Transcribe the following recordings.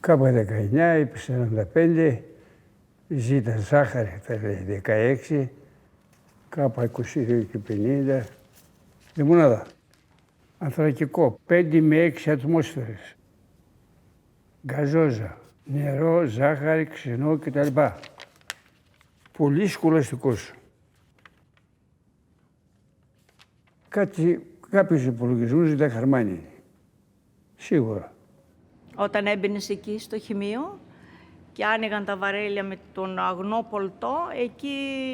Κάπου 19, είπε 45, ζήτα ζάχαρη θα λέει 16, κάπου 22 και 50, λιμονάδα. Ανθρακικό, 5 με 6 ατμόσφαιρες. Γκαζόζα, νερό, ζάχαρη, ξινό κτλ. Πολύ σχολαστικός. Κάποιους υπολογισμούς ήταν χαρμάνι. Σίγουρα. Όταν έμπαινες εκεί στο χημείο και άνοιγαν τα βαρέλια με τον αγνό πολτό, εκεί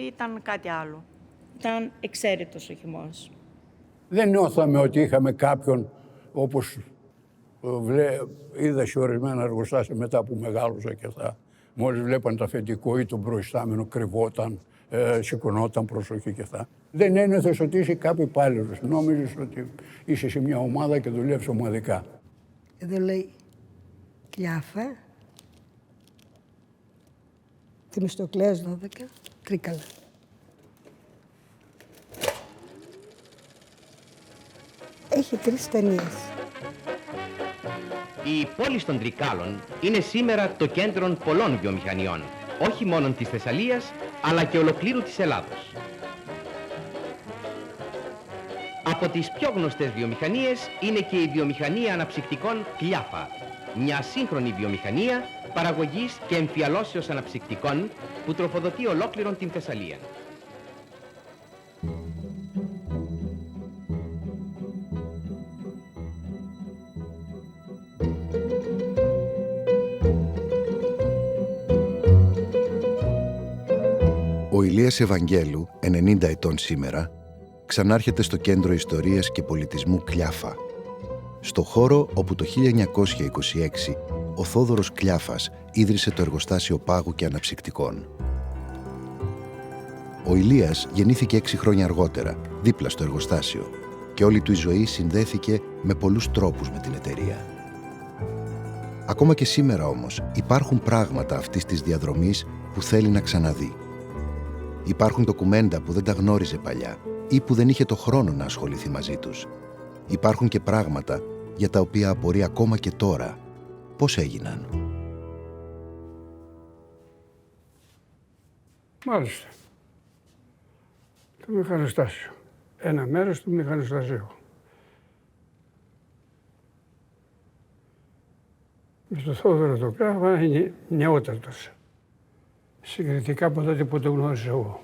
ήταν κάτι άλλο. Ήταν εξαίρετος ο χειμώνας. Δεν νιώθαμε ότι είχαμε κάποιον, όπως είδα σε ορισμένα εργοστάσια μετά που μεγάλωσα και αυτά. Μόλις βλέπαν το αφεντικό ή τον προϊστάμενο, κρυβόταν, σηκωνόταν προσοχή και αυτά. Δεν ένιωθες ότι είσαι κάποιο υπάλληλος. Νόμιζες ότι είσαι σε μια ομάδα και δουλεύεις ομαδικά. Εδώ λέει Κλιάφα, Θεμιστοκλέας 12, Τρίκαλα. Έχει 3 ταινίες. Η πόλη των Τρικάλων είναι σήμερα το κέντρο πολλών βιομηχανιών, όχι μόνο της Θεσσαλίας, αλλά και ολοκλήρου της Ελλάδος. Από τις πιο γνωστές βιομηχανίες είναι και η βιομηχανία αναψυκτικών Κλιάφα, μια σύγχρονη βιομηχανία παραγωγής και εμφιαλώσεως αναψυκτικών που τροφοδοτεί ολόκληρον την Θεσσαλία. Ο Ηλίας Ευαγγέλου, 90 ετών σήμερα, ξανάρχεται στο κέντρο ιστορίας και πολιτισμού Κλιάφα. Στο χώρο όπου το 1926 ο Θόδωρος Κλιάφας ίδρυσε το εργοστάσιο πάγου και αναψυκτικών. Ο Ηλίας γεννήθηκε 6 χρόνια αργότερα, δίπλα στο εργοστάσιο, και όλη του η ζωή συνδέθηκε με πολλούς τρόπους με την εταιρεία. Ακόμα και σήμερα όμως υπάρχουν πράγματα αυτής της διαδρομής που θέλει να ξαναδεί. Υπάρχουν ντοκουμέντα που δεν τα γνώριζε παλιά ή που δεν είχε το χρόνο να ασχοληθεί μαζί τους. Υπάρχουν και πράγματα για τα οποία απορεί ακόμα και τώρα πώς έγιναν. Μάλιστα. Το μηχανοστάσιο. Ένα μέρος του μηχανοστασίου. Με το Θόδωρο το Κλιάφα είναι νεότατος. Συγκριτικά από τότε που το γνώρισα εγώ.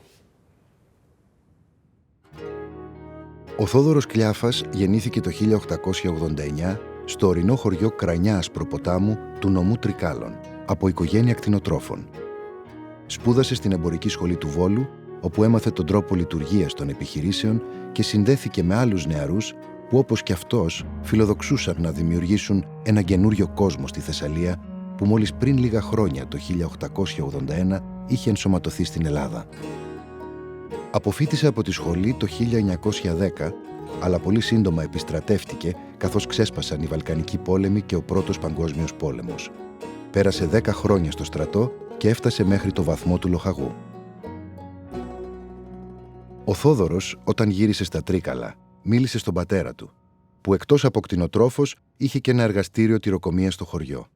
Ο Θόδωρος Κλιάφας γεννήθηκε το 1889 στο ορεινό χωριό Κρανιά Ασπροποτάμου του νομού Τρικάλων, από οικογένεια κτηνοτρόφων. Σπούδασε στην εμπορική σχολή του Βόλου, όπου έμαθε τον τρόπο λειτουργίας των επιχειρήσεων και συνδέθηκε με άλλους νεαρούς που, όπως και αυτός, φιλοδοξούσαν να δημιουργήσουν ένα καινούριο κόσμο στη Θεσσαλία που μόλις πριν λίγα χρόνια, το 1881, είχε ενσωματωθεί στην Ελλάδα. Αποφοίτησε από τη σχολή το 1910, αλλά πολύ σύντομα επιστρατεύτηκε καθώς ξέσπασαν οι Βαλκανικοί πόλεμοι και ο Πρώτος Παγκόσμιος Πόλεμος. Πέρασε 10 χρόνια στο στρατό και έφτασε μέχρι το βαθμό του λοχαγού. Ο Θόδωρος, όταν γύρισε στα Τρίκαλα, μίλησε στον πατέρα του, που εκτός από κτηνοτρόφος είχε και ένα εργαστήριο τυροκομείας στο χωριό.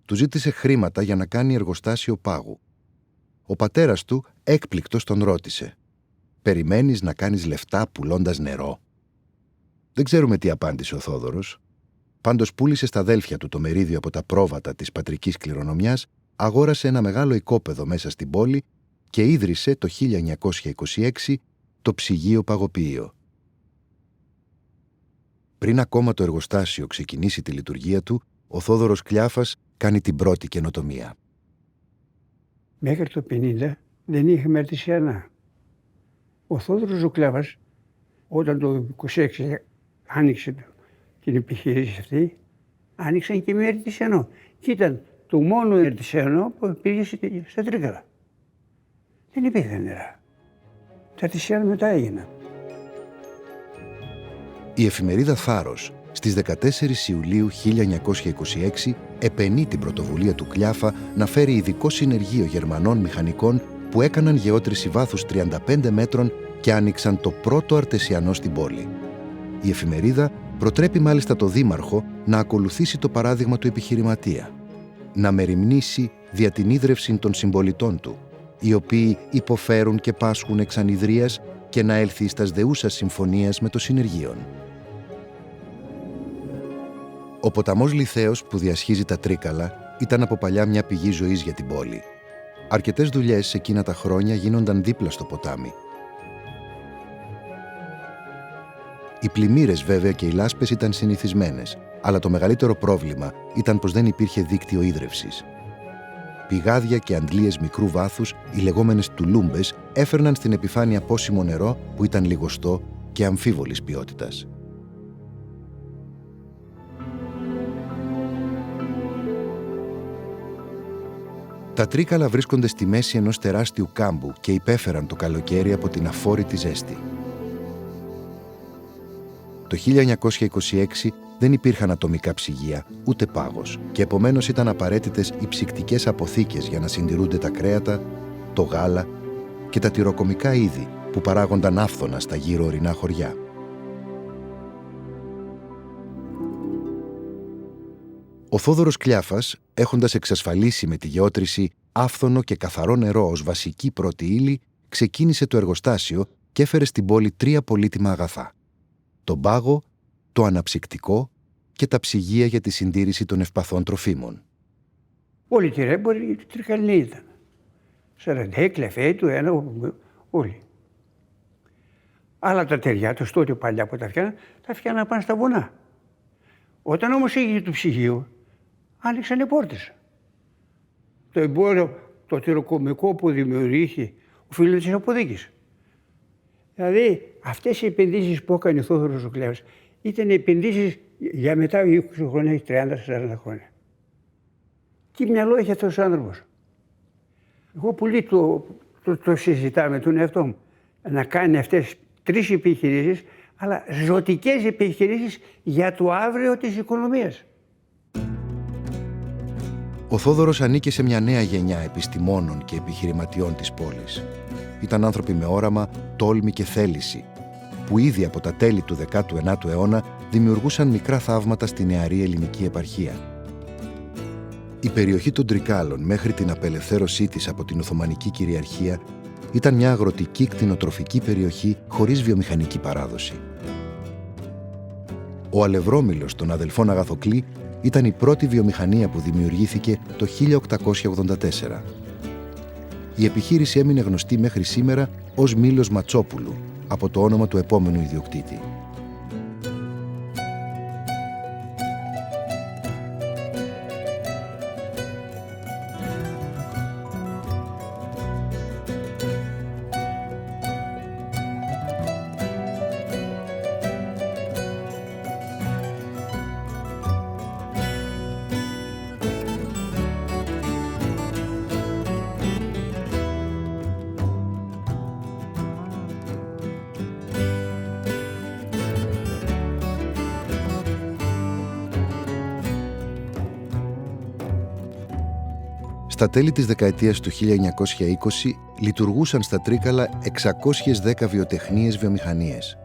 Του ζήτησε χρήματα για να κάνει εργοστάσιο πάγου. Ο πατέρας του, έκπληκτος, τον ρώτησε: «Περιμένεις να κάνεις λεφτά πουλώντας νερό?» Δεν ξέρουμε τι απάντησε ο Θόδωρος. Πάντως πούλησε στα αδέλφια του το μερίδιο από τα πρόβατα της πατρικής κληρονομιάς, αγόρασε ένα μεγάλο οικόπεδο μέσα στην πόλη και ίδρυσε το 1926 το ψυγείο παγοποιείο. Πριν ακόμα το εργοστάσιο ξεκινήσει τη λειτουργία του, ο Θόδωρος Κλιάφας κάνει την πρώτη καινοτομία. Μέχρι το 50 δεν είχαμε αρτισιανά. Ο Θόδωρος ο Κλιάφας, όταν το 26 άνοιξε την επιχείρηση αυτή, άνοιξαν και με αρτισιανό. Και ήταν το μόνο αρτισιανό που πήγε στα Τρίκαλα. Δεν υπήρχε νερά. Τα αρτισιανά μετά έγιναν. Η εφημερίδα Θάρρος στις 14 Ιουλίου 1926 επενεί την πρωτοβουλία του Κλιάφα να φέρει ειδικό συνεργείο Γερμανών μηχανικών που έκαναν γεώτρηση βάθους 35 μέτρων και άνοιξαν το πρώτο αρτεσιανό στην πόλη. Η εφημερίδα προτρέπει μάλιστα το δήμαρχο να ακολουθήσει το παράδειγμα του επιχειρηματία. να μεριμνήσει δια την ίδρυυση των συμπολιτών του, οι οποίοι υποφέρουν και πάσχουν εξ ανιδρείας, και να έλθει στας δεούσας συμφωνίας με το συνεργείον. Ο ποταμός Λιθαίος που διασχίζει τα Τρίκαλα ήταν από παλιά μια πηγή ζωής για την πόλη. Αρκετές δουλειές εκείνα τα χρόνια γίνονταν δίπλα στο ποτάμι. Οι πλημμύρες βέβαια και οι λάσπες ήταν συνηθισμένες, αλλά το μεγαλύτερο πρόβλημα ήταν πως δεν υπήρχε δίκτυο ίδρευσης. Πηγάδια και αντλίες μικρού βάθους, οι λεγόμενες τουλούμπες, έφερναν στην επιφάνεια πόσιμο νερό που ήταν λιγοστό και αμφίβολης ποιότητας. Τα Τρίκαλα βρίσκονται στη μέση ενός τεράστιου κάμπου και υπέφεραν το καλοκαίρι από την αφόρητη ζέστη. Το 1926 δεν υπήρχαν ατομικά ψυγεία, ούτε πάγος, και επομένως ήταν απαραίτητες οι ψυκτικές αποθήκες για να συντηρούνται τα κρέατα, το γάλα και τα τυροκομικά είδη που παράγονταν άφθονα στα γύρω ορεινά χωριά. Ο Θόδωρος Κλιάφας, έχοντας εξασφαλίσει με τη γεώτρηση άφθονο και καθαρό νερό ως βασική πρώτη ύλη, ξεκίνησε το εργοστάσιο και έφερε στην πόλη 3 πολύτιμα αγαθά: τον πάγο, το αναψυκτικό και τα ψυγεία για τη συντήρηση των ευπαθών τροφίμων. Όλοι οι ρέμποροι τρικαλινοί ήταν. Σαραντέ, κλεφέ του, ένα, όλοι. Αλλά τα ταιριά τους τότε παλιά που τα φτιάχναν πάνω στα βουνά. Όταν όμως έγινε το ψυγείο, άνοιξαν οι πόρτες. Το εμπόριο, το τυροκομικό που δημιουργήθηκε, οφείλεται στις αποθήκες. Δηλαδή, αυτές οι επενδύσεις που έκανε ο Θόδωρος ο Κλιάφας ήταν επενδύσεις για μετά 20 χρόνια, 30-40 χρόνια. Τι μυαλό έχει αυτός ο άνθρωπος. Εγώ πολύ το συζητάω με τον εαυτό μου. Να κάνει αυτές 3 επιχειρήσεις, αλλά ζωτικές επιχειρήσεις για το αύριο της οικονομίας. Ο Θόδωρος ανήκε σε μια νέα γενιά επιστημόνων και επιχειρηματιών της πόλης. Ήταν άνθρωποι με όραμα, τόλμη και θέληση, που ήδη από τα τέλη του 19ου αιώνα δημιουργούσαν μικρά θαύματα στη νεαρή ελληνική επαρχία. Η περιοχή των Τρικάλων μέχρι την απελευθέρωσή της από την Οθωμανική κυριαρχία ήταν μια αγροτική κτηνοτροφική περιοχή χωρίς βιομηχανική παράδοση. Ο αλευρόμηλος των αδελφών Αγαθοκλή ήταν η πρώτη βιομηχανία που δημιουργήθηκε το 1884. Η επιχείρηση έμεινε γνωστή μέχρι σήμερα ως Μήλος Ματσόπουλου, από το όνομα του επόμενου ιδιοκτήτη. Στα τέλη της δεκαετίας του 1920 λειτουργούσαν στα Τρίκαλα 610 βιοτεχνίες βιομηχανίες.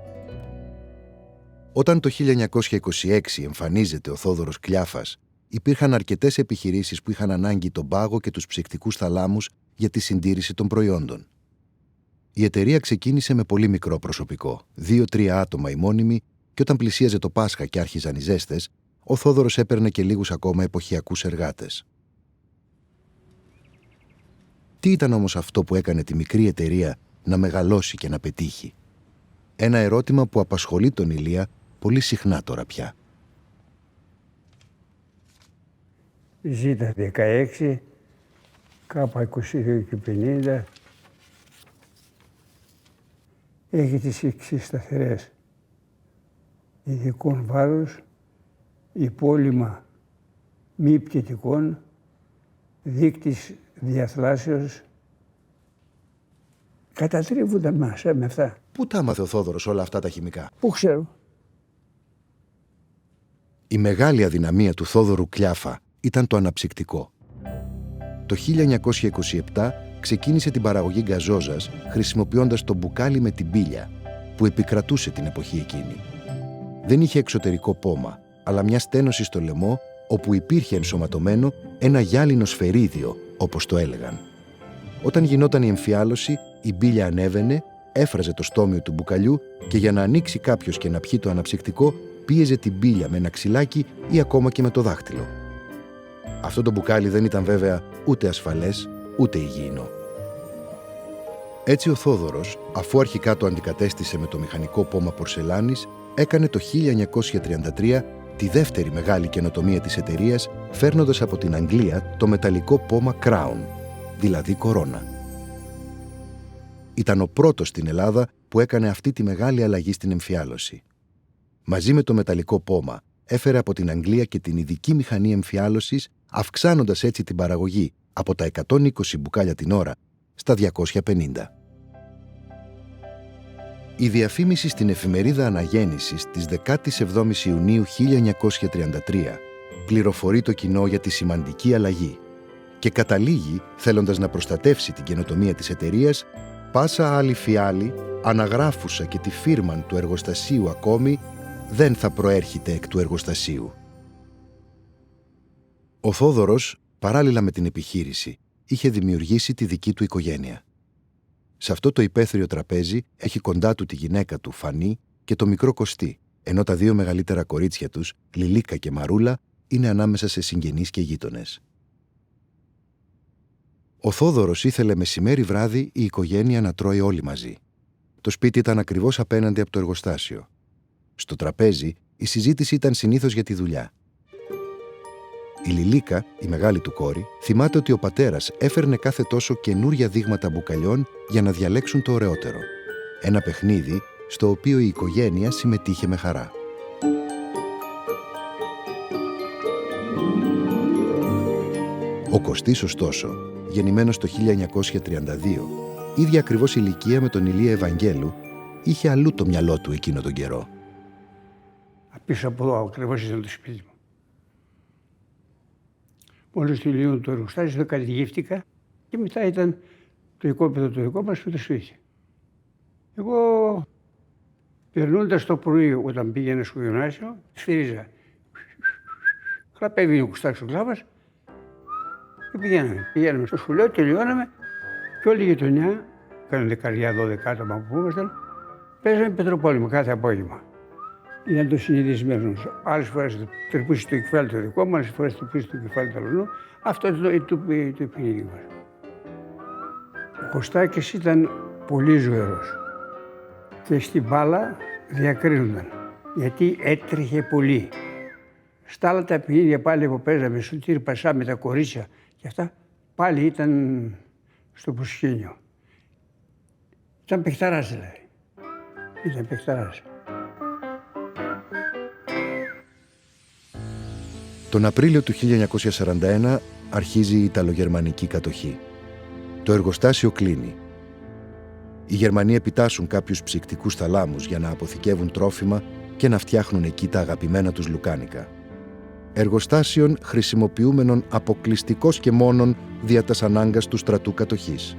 Όταν το 1926 εμφανίζεται ο Θόδωρος Κλιάφας, υπήρχαν αρκετές επιχειρήσεις που είχαν ανάγκη τον πάγο και τους ψυκτικούς θαλάμους για τη συντήρηση των προϊόντων. Η εταιρεία ξεκίνησε με πολύ μικρό προσωπικό, 2-3 άτομα οι μόνιμοι, και όταν πλησίαζε το Πάσχα και άρχιζαν οι ζέστες, ο Θόδωρος έπαιρνε και λίγους ακόμα εποχιακούς εργάτες. Τι ήταν όμως αυτό που έκανε τη μικρή εταιρεία να μεγαλώσει και να πετύχει? Ένα ερώτημα που απασχολεί τον Ηλία πολύ συχνά τώρα πια. Ζήτα 16, κάπα 22 και 50. Έχει τις εξής σταθερές: ειδικών βάρους, υπόλοιμα μη πτυτικών, δείκτης διαθλάσεως. Κατατρίβονταν μας με αυτά. Πού τα έμαθε ο Θόδωρος όλα αυτά τα χημικά? Πού ξέρω. Η μεγάλη αδυναμία του Θόδωρου Κλιάφα ήταν το αναψυκτικό. Το 1927 ξεκίνησε την παραγωγή γκαζόζας χρησιμοποιώντας το μπουκάλι με την πύλια, που επικρατούσε την εποχή εκείνη. Δεν είχε εξωτερικό πόμα, αλλά μια στένωση στο λαιμό όπου υπήρχε ενσωματωμένο ένα γυάλινο σφαιρίδιο, όπως το έλεγαν. Όταν γινόταν η εμφιάλωση, η μπίλια ανέβαινε, έφραζε το στόμιο του μπουκαλιού και για να ανοίξει κάποιος και να πιει το αναψυκτικό, πίεζε την μπίλια με ένα ξυλάκι ή ακόμα και με το δάχτυλο. Αυτό το μπουκάλι δεν ήταν βέβαια ούτε ασφαλές, ούτε υγιεινό. Έτσι ο Θόδωρος, αφού αρχικά το αντικατέστησε με το μηχανικό πόμα πορσελάνης, έκανε το 1933 τη δεύτερη μεγάλη καινοτομία της εταιρείας, φέρνοντας από την Αγγλία το μεταλλικό πόμα Crown, δηλαδή κορώνα. Ήταν ο πρώτος στην Ελλάδα που έκανε αυτή τη μεγάλη αλλαγή στην εμφιάλωση. Μαζί με το μεταλλικό πόμα έφερε από την Αγγλία και την ειδική μηχανή εμφιάλωσης, αυξάνοντας έτσι την παραγωγή από τα 120 μπουκάλια την ώρα στα 250. Η διαφήμιση στην εφημερίδα Αναγέννησης της 17ης Ιουνίου 1933 πληροφορεί το κοινό για τη σημαντική αλλαγή και καταλήγει, θέλοντας να προστατεύσει την καινοτομία της εταιρείας, πάσα άλλη φιάλη, αναγράφουσα και τη φίρμαν του εργοστασίου ακόμη, δεν θα προέρχεται εκ του εργοστασίου. Ο Θόδωρος, παράλληλα με την επιχείρηση, είχε δημιουργήσει τη δική του οικογένεια. Σε αυτό το υπαίθριο τραπέζι έχει κοντά του τη γυναίκα του, Φανή, και το μικρό Κωστή, ενώ τα δύο μεγαλύτερα κορίτσια τους, Λιλίκα και Μαρούλα, είναι ανάμεσα σε συγγενείς και γείτονες. Ο Θόδωρος ήθελε μεσημέρι βράδυ η οικογένεια να τρώει όλοι μαζί. Το σπίτι ήταν ακριβώς απέναντι από το εργοστάσιο. Στο τραπέζι η συζήτηση ήταν συνήθως για τη δουλειά. Η Λιλίκα, η μεγάλη του κόρη, θυμάται ότι ο πατέρας έφερνε κάθε τόσο καινούρια δείγματα μπουκαλιών για να διαλέξουν το ωραιότερο. Ένα παιχνίδι στο οποίο η οικογένεια συμμετείχε με χαρά. Ο Κωστής, ωστόσο, γεννημένος το 1932, ίδια ακριβώς ηλικία με τον Ηλία Ευαγγέλου, είχε αλλού το μυαλό του εκείνο τον καιρό. Πίσω από εδώ ακριβώς ήταν το σπίτι μου. Μόλις τελειώνω το εργοστάσιο, το κατηγήφτηκα και μετά ήταν το οικόπεδο το δικό μας με το σπίτι. Εγώ, περνώντας το πρωί όταν πήγαινα στο γυμνάσιο, σφύριζα. Χλαπεύει ο κουστάξος ο κλάβας και πηγαίναμε στο σχολείο, τελειώναμε και όλη η γειτονιά, κάνανε δεκαριά, 12 άτομα που ήμασταν, παίζαμε πετροπόλεμο κάθε απόγευμα. Ήταν το συνηθισμένο. Άλλες φορές τρυπούσε το κεφάλι το δικό μου, άλλες φορές τρυπούσε το κεφάλι του αλλού. Αυτό ήταν το παιχνίδι μας. Ο Κωστάκης ήταν πολύ ζωηρός και στην μπάλα διακρίνονταν, γιατί έτρεχε πολύ. Στα άλλα τα παιχνίδια πάλι που παίζαμε, στο τύρι πασά με τα κορίτσια και αυτά, πάλι ήταν στο προσκήνιο. Ήταν παιχταράς δηλαδή. Ήταν παιχταράς. Τον Απρίλιο του 1941 αρχίζει η Ιταλογερμανική κατοχή. Το εργοστάσιο κλείνει. Οι Γερμανοί επιτάσσουν κάποιους ψυκτικούς θαλάμους για να αποθηκεύουν τρόφιμα και να φτιάχνουν εκεί τα αγαπημένα τους λουκάνικα. Εργοστάσιων χρησιμοποιούμενων αποκλειστικώς και μόνον δια τας ανάγκας του στρατού κατοχής.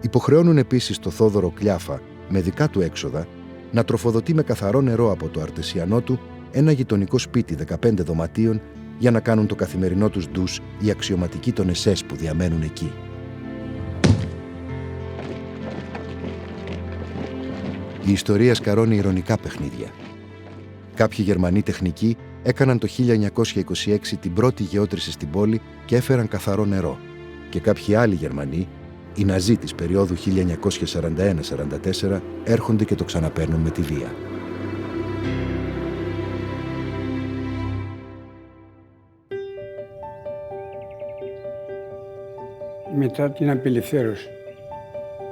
Υποχρεώνουν επίσης το Θόδωρο Κλιάφα, με δικά του έξοδα, να τροφοδοτεί με καθαρό νερό από το αρτεσιανό του ένα γειτονικό σπίτι 15 δωματίων για να κάνουν το καθημερινό τους ντους οι αξιωματικοί των ΕΣΕΣ που διαμένουν εκεί. Η ιστορία σκαρώνει ειρωνικά παιχνίδια. Κάποιοι Γερμανοί τεχνικοί έκαναν το 1926 την πρώτη γεώτρηση στην πόλη και έφεραν καθαρό νερό. Και κάποιοι άλλοι Γερμανοί, οι Ναζί της περίοδου 1941-44, έρχονται και το ξαναπαίρνουν με τη βία. Μετά την απελευθέρωση,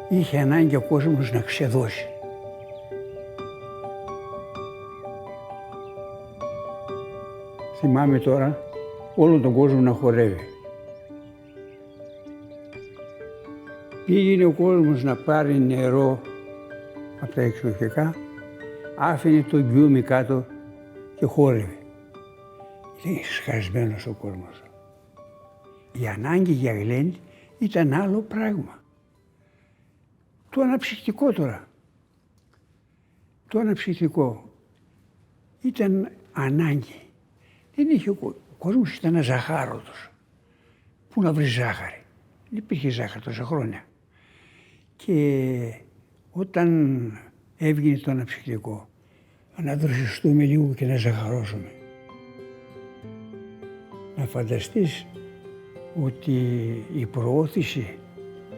είχε ανάγκη ο κόσμος να ξεδώσει. Θυμάμαι τώρα όλο τον κόσμο να χορεύει. Πήγαινε ο κόσμος να πάρει νερό από τα εξοχικά, άφηνε το γκιούμι κάτω και χόρευε. Ήταν σχασμένος ο κόσμος. Η ανάγκη για γλέντι ήταν άλλο πράγμα. Το αναψυκτικό τώρα. Το αναψυκτικό ήταν ανάγκη. Δεν είχε ο κόσμος, ήταν αζαχάρωτος. Πού να βρει ζάχαρη. Δεν υπήρχε ζάχαρη τόσα χρόνια. Και όταν έβγαινε το αναψυκτικό, να δροσιστούμε λίγο και να ζαχαρώσουμε. Να φανταστείς ότι η προώθηση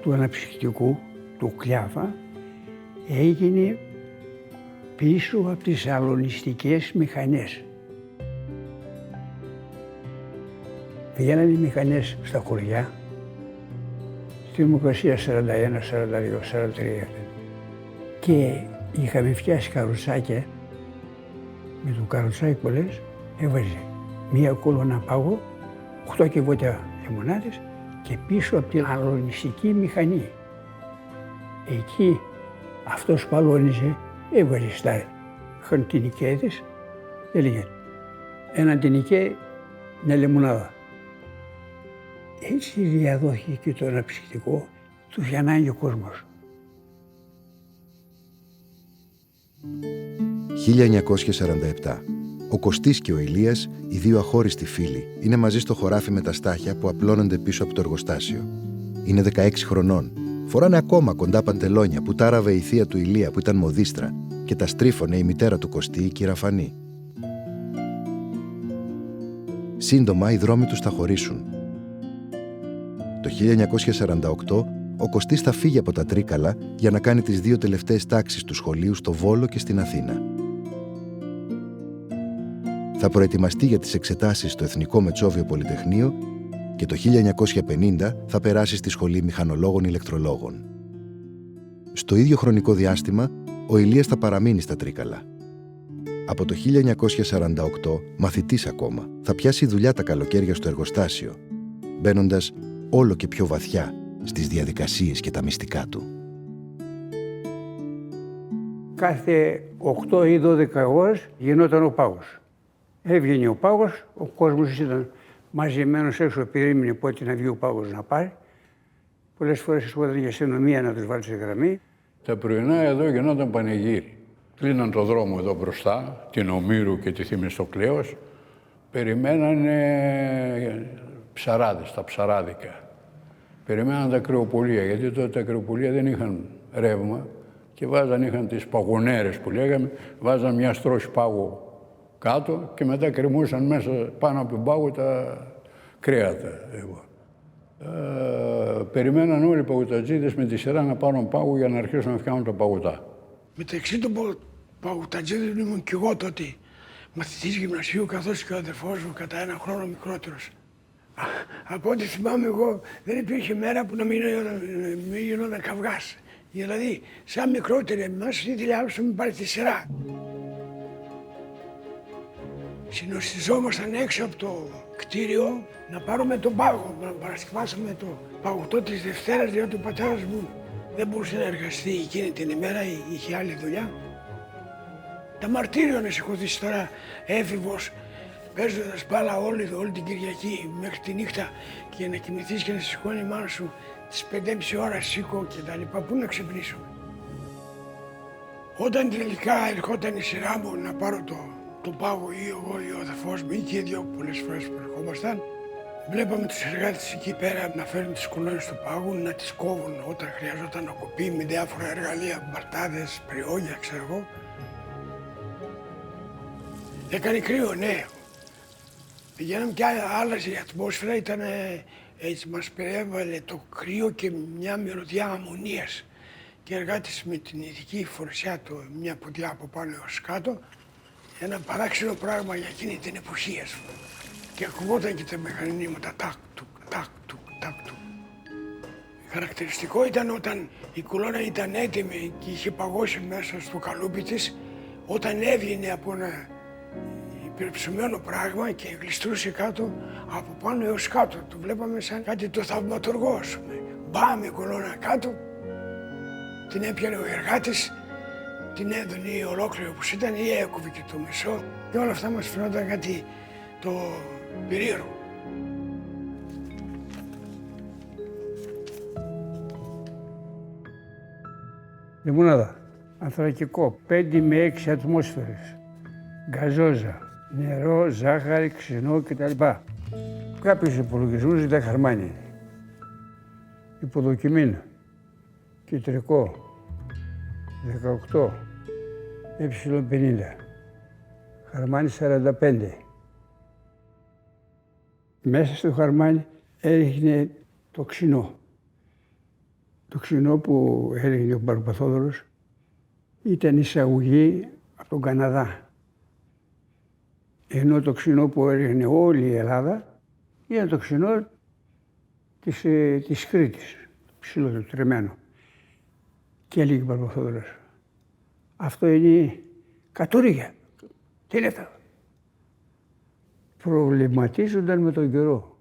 του αναψυκτικού, του Κλιάφα, έγινε πίσω από τις αλωνιστικές μηχανές. Πηγαίνανε οι μηχανές στα χωριά, στη Δημοκρασία 41, 42, 43 και είχαμε φτιάσει καροτσάκια. Με το καροτσάκι που λες, έβαζε μία κόλωνα πάγο, 8 κυβότια λεμονάδες και πίσω από την αλωνιστική μηχανή. Εκεί αυτός που αλώνιζε έβγαζε στα χαντινικέδες, έλεγε ένα τινικέ, μια λεμονάδα. Έτσι διαδόθηκε και το αναψυκτικό, του είχε ανάγκη ο κόσμος. 1947. Ο Κωστής και ο Ηλίας, οι δύο αχώριστοι φίλοι, είναι μαζί στο χωράφι με τα στάχια που απλώνονται πίσω από το εργοστάσιο. Είναι 16 χρονών. Φοράνε ακόμα κοντά παντελόνια που τάραβε η θεία του Ηλία που ήταν μοδίστρα και τα στρίφωνε η μητέρα του Κωστή, η Κυραφανή. Σύντομα οι δρόμοι τους θα χωρίσουν. Το 1948 ο Κωστής θα φύγει από τα Τρίκαλα για να κάνει τις 2 τελευταίες τάξεις του σχολείου στο Βόλο και στην Αθήνα. Θα προετοιμαστεί για τις εξετάσεις στο Εθνικό Μετσόβιο Πολυτεχνείο και το 1950 θα περάσει στη Σχολή Μηχανολόγων Ηλεκτρολόγων. Στο ίδιο χρονικό διάστημα, ο Ηλίας θα παραμείνει στα Τρίκαλα. Από το 1948, μαθητής ακόμα, θα πιάσει δουλειά τα καλοκαίρια στο εργοστάσιο, μπαίνοντας όλο και πιο βαθιά στις διαδικασίες και τα μυστικά του. Κάθε 8 ή 12 ώρες γινόταν ο πάγος. Έβγαινε ο πάγος, ο κόσμος ήταν μαζεμένος έξω, περίμενε πότε να βγει ο πάγος να πάρει. Πολλές φορές έρχονταν η αστυνομία να τους βάλει σε γραμμή. Τα πρωινά εδώ γινόταν πανηγύρι. Κλείναν το δρόμο εδώ μπροστά, την Ομήρου και τη Θημιστοκλέος. Περιμένανε ψαράδες, τα ψαράδικα. Περιμέναν τα κρεοπολία, γιατί τότε τα κρεοπολία δεν είχαν ρεύμα και είχαν τις παγωνέρες που λέγαμε, βάζαν μια στρώση πάγου κάτω και μετά κρεμούσαν μέσα πάνω από τον πάγο τα κρέατα. Περιμέναν όλοι οι παγωτατζίδες με τη σειρά να πάρουν πάγο για να αρχίσουν να φτιάχνουν τα παγωτά. Μεταξύ των παγωτατζίδων ήμουν κι εγώ τότε μαθητής γυμνασίου, καθώς και ο αδερφός μου κατά 1 χρόνο μικρότερος. Από ό,τι θυμάμαι εγώ, δεν υπήρχε μέρα που να μην γινόταν καυγάς. Δηλαδή, σαν μικρότεροι εμάς, η δουλειά μας με πάρει τη σειρά. Συνοστιζόμασταν έξω από το κτίριο να πάρουμε τον πάγο, να παρασκευάσουμε το παγωτό της Δευτέρας, διότι ο πατέρας μου δεν μπορούσε να εργαστεί εκείνη την ημέρα, είχε άλλη δουλειά. Τα μαρτύριο να σε έχω δει τώρα, έφηβος, παίζοντας μπάλα όλη την Κυριακή μέχρι τη νύχτα και να κοιμηθείς και να σε σηκώνει η μάνα σου τις 5:30 ώρα σήκω και τα λοιπά, πού να ξυπνήσω. Όταν τελικά ερχόταν η σειρά μου να πάρω το πάγο ή εγώ ή ο αδερφός μου ή και οι δύο πολλές φορές που ερχόμασταν, βλέπαμε τους εργάτες εκεί πέρα να φέρουν τις κολόνες του πάγου, να τις κόβουν όταν χρειαζόταν να κοπεί με διάφορα εργαλεία, μπαρτάδες, πριόνια, ξέρω εγώ. Έκανε κρύο, ναι. Πηγαίναμε και άλλαζε η ατμόσφαιρα, ήταν έτσι, μας περιέβαλε το κρύο και μια μυρωδιά αμμονίας. Και οι εργάτες με την ειδική φορεσιά του, μια ποδιά από πάνω έως κάτω, ένα παράξενο πράγμα για εκείνη την εποχή, ας πούμε. Και ακουγόταν και τα μηχανήματα, τάκ, τουκ, τάκ, τουκ, τάκ, τουκ. Χαρακτηριστικό ήταν όταν η κολόνα ήταν έτοιμη και είχε παγώσει μέσα στο καλούπι της, όταν έβγαινε από ένα υπερψωμένο πράγμα και γλιστρούσε κάτω, από πάνω έως κάτω. Το βλέπαμε σαν κάτι το θαυματουργό, ας πούμε. Μπάμ, η κολόνα κάτω, την έπιανε ο εργάτης, την έδωνε η ολόκληρη όπως ήταν ή έκοβε και το μισό και όλα αυτά μας φαινόταν κάτι το περίεργο. Λεμονάδα, ανθρακικό, 5 με 6 ατμόσφαιρες, γκαζόζα, νερό, ζάχαρη, ξινό κτλ. Κάποιους υπολογισμούς ήταν χαρμάνι. Υποδοκιμήν, κεντρικό, 18, ε50, χαρμάνι 45. Μέσα στο χαρμάνι έριχνε το ξινό. Το ξινό που έριχνε ο Μπαρμπαθόδωρος ήταν εισαγωγή από τον Καναδά. Ενώ το ξινό που έριχνε όλη η Ελλάδα ήταν το ξινό της Κρήτης, το ψηλό, το τρεμμένο. Και έλεγε ο Μπαρμπαθόδωρος, αυτό είναι κατούρια. Τι είναι αυτό? Προβληματίζονταν με τον καιρό.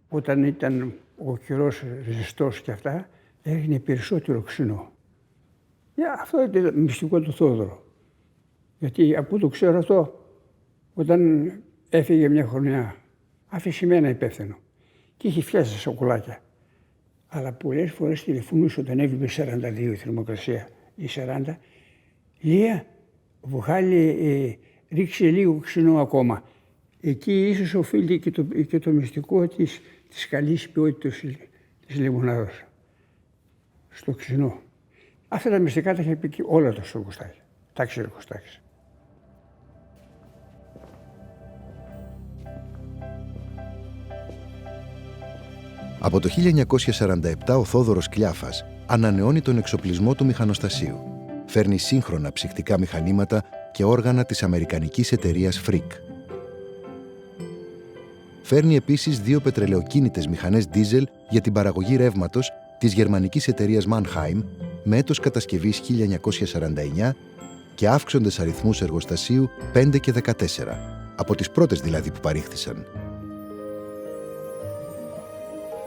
Όταν ήταν ο καιρός ζεστός και αυτά, έγινε περισσότερο ξινό. Αυτό ήταν μυστικό του Θόδωρο. Γιατί από το ξέρω αυτό, όταν έφυγε μια χρονιά, άφησε εμένα υπεύθυνο και είχε φτιάσει σοκολάκια. Αλλά πολλές φορές τηλεφωνούσε όταν έβλεπε 42 η θερμοκρασία ή 40, Λία, ρίξε λίγο ξινό ακόμα. Εκεί ίσως οφείλει και το μυστικό της καλής ποιότητας της λιμονάδας. Στο ξινό. Αυτά τα μυστικά τα είχε πει και όλα το στο Κωστάκη. Τα ξέρει ο Κωστάκης. Από το 1947 ο Θόδωρος Κλιάφας ανανεώνει τον εξοπλισμό του μηχανοστασίου. Φέρνει σύγχρονα ψυχτικά μηχανήματα και όργανα της αμερικανικής εταιρείας Frick. Φέρνει επίσης 2 πετρελαιοκίνητες μηχανές ντίζελ για την παραγωγή ρεύματος της γερμανικής εταιρείας Mannheim με έτος κατασκευής 1949 και αύξοντες αριθμούς εργοστασίου 5 και 14, από τις πρώτες δηλαδή που παρήχθησαν.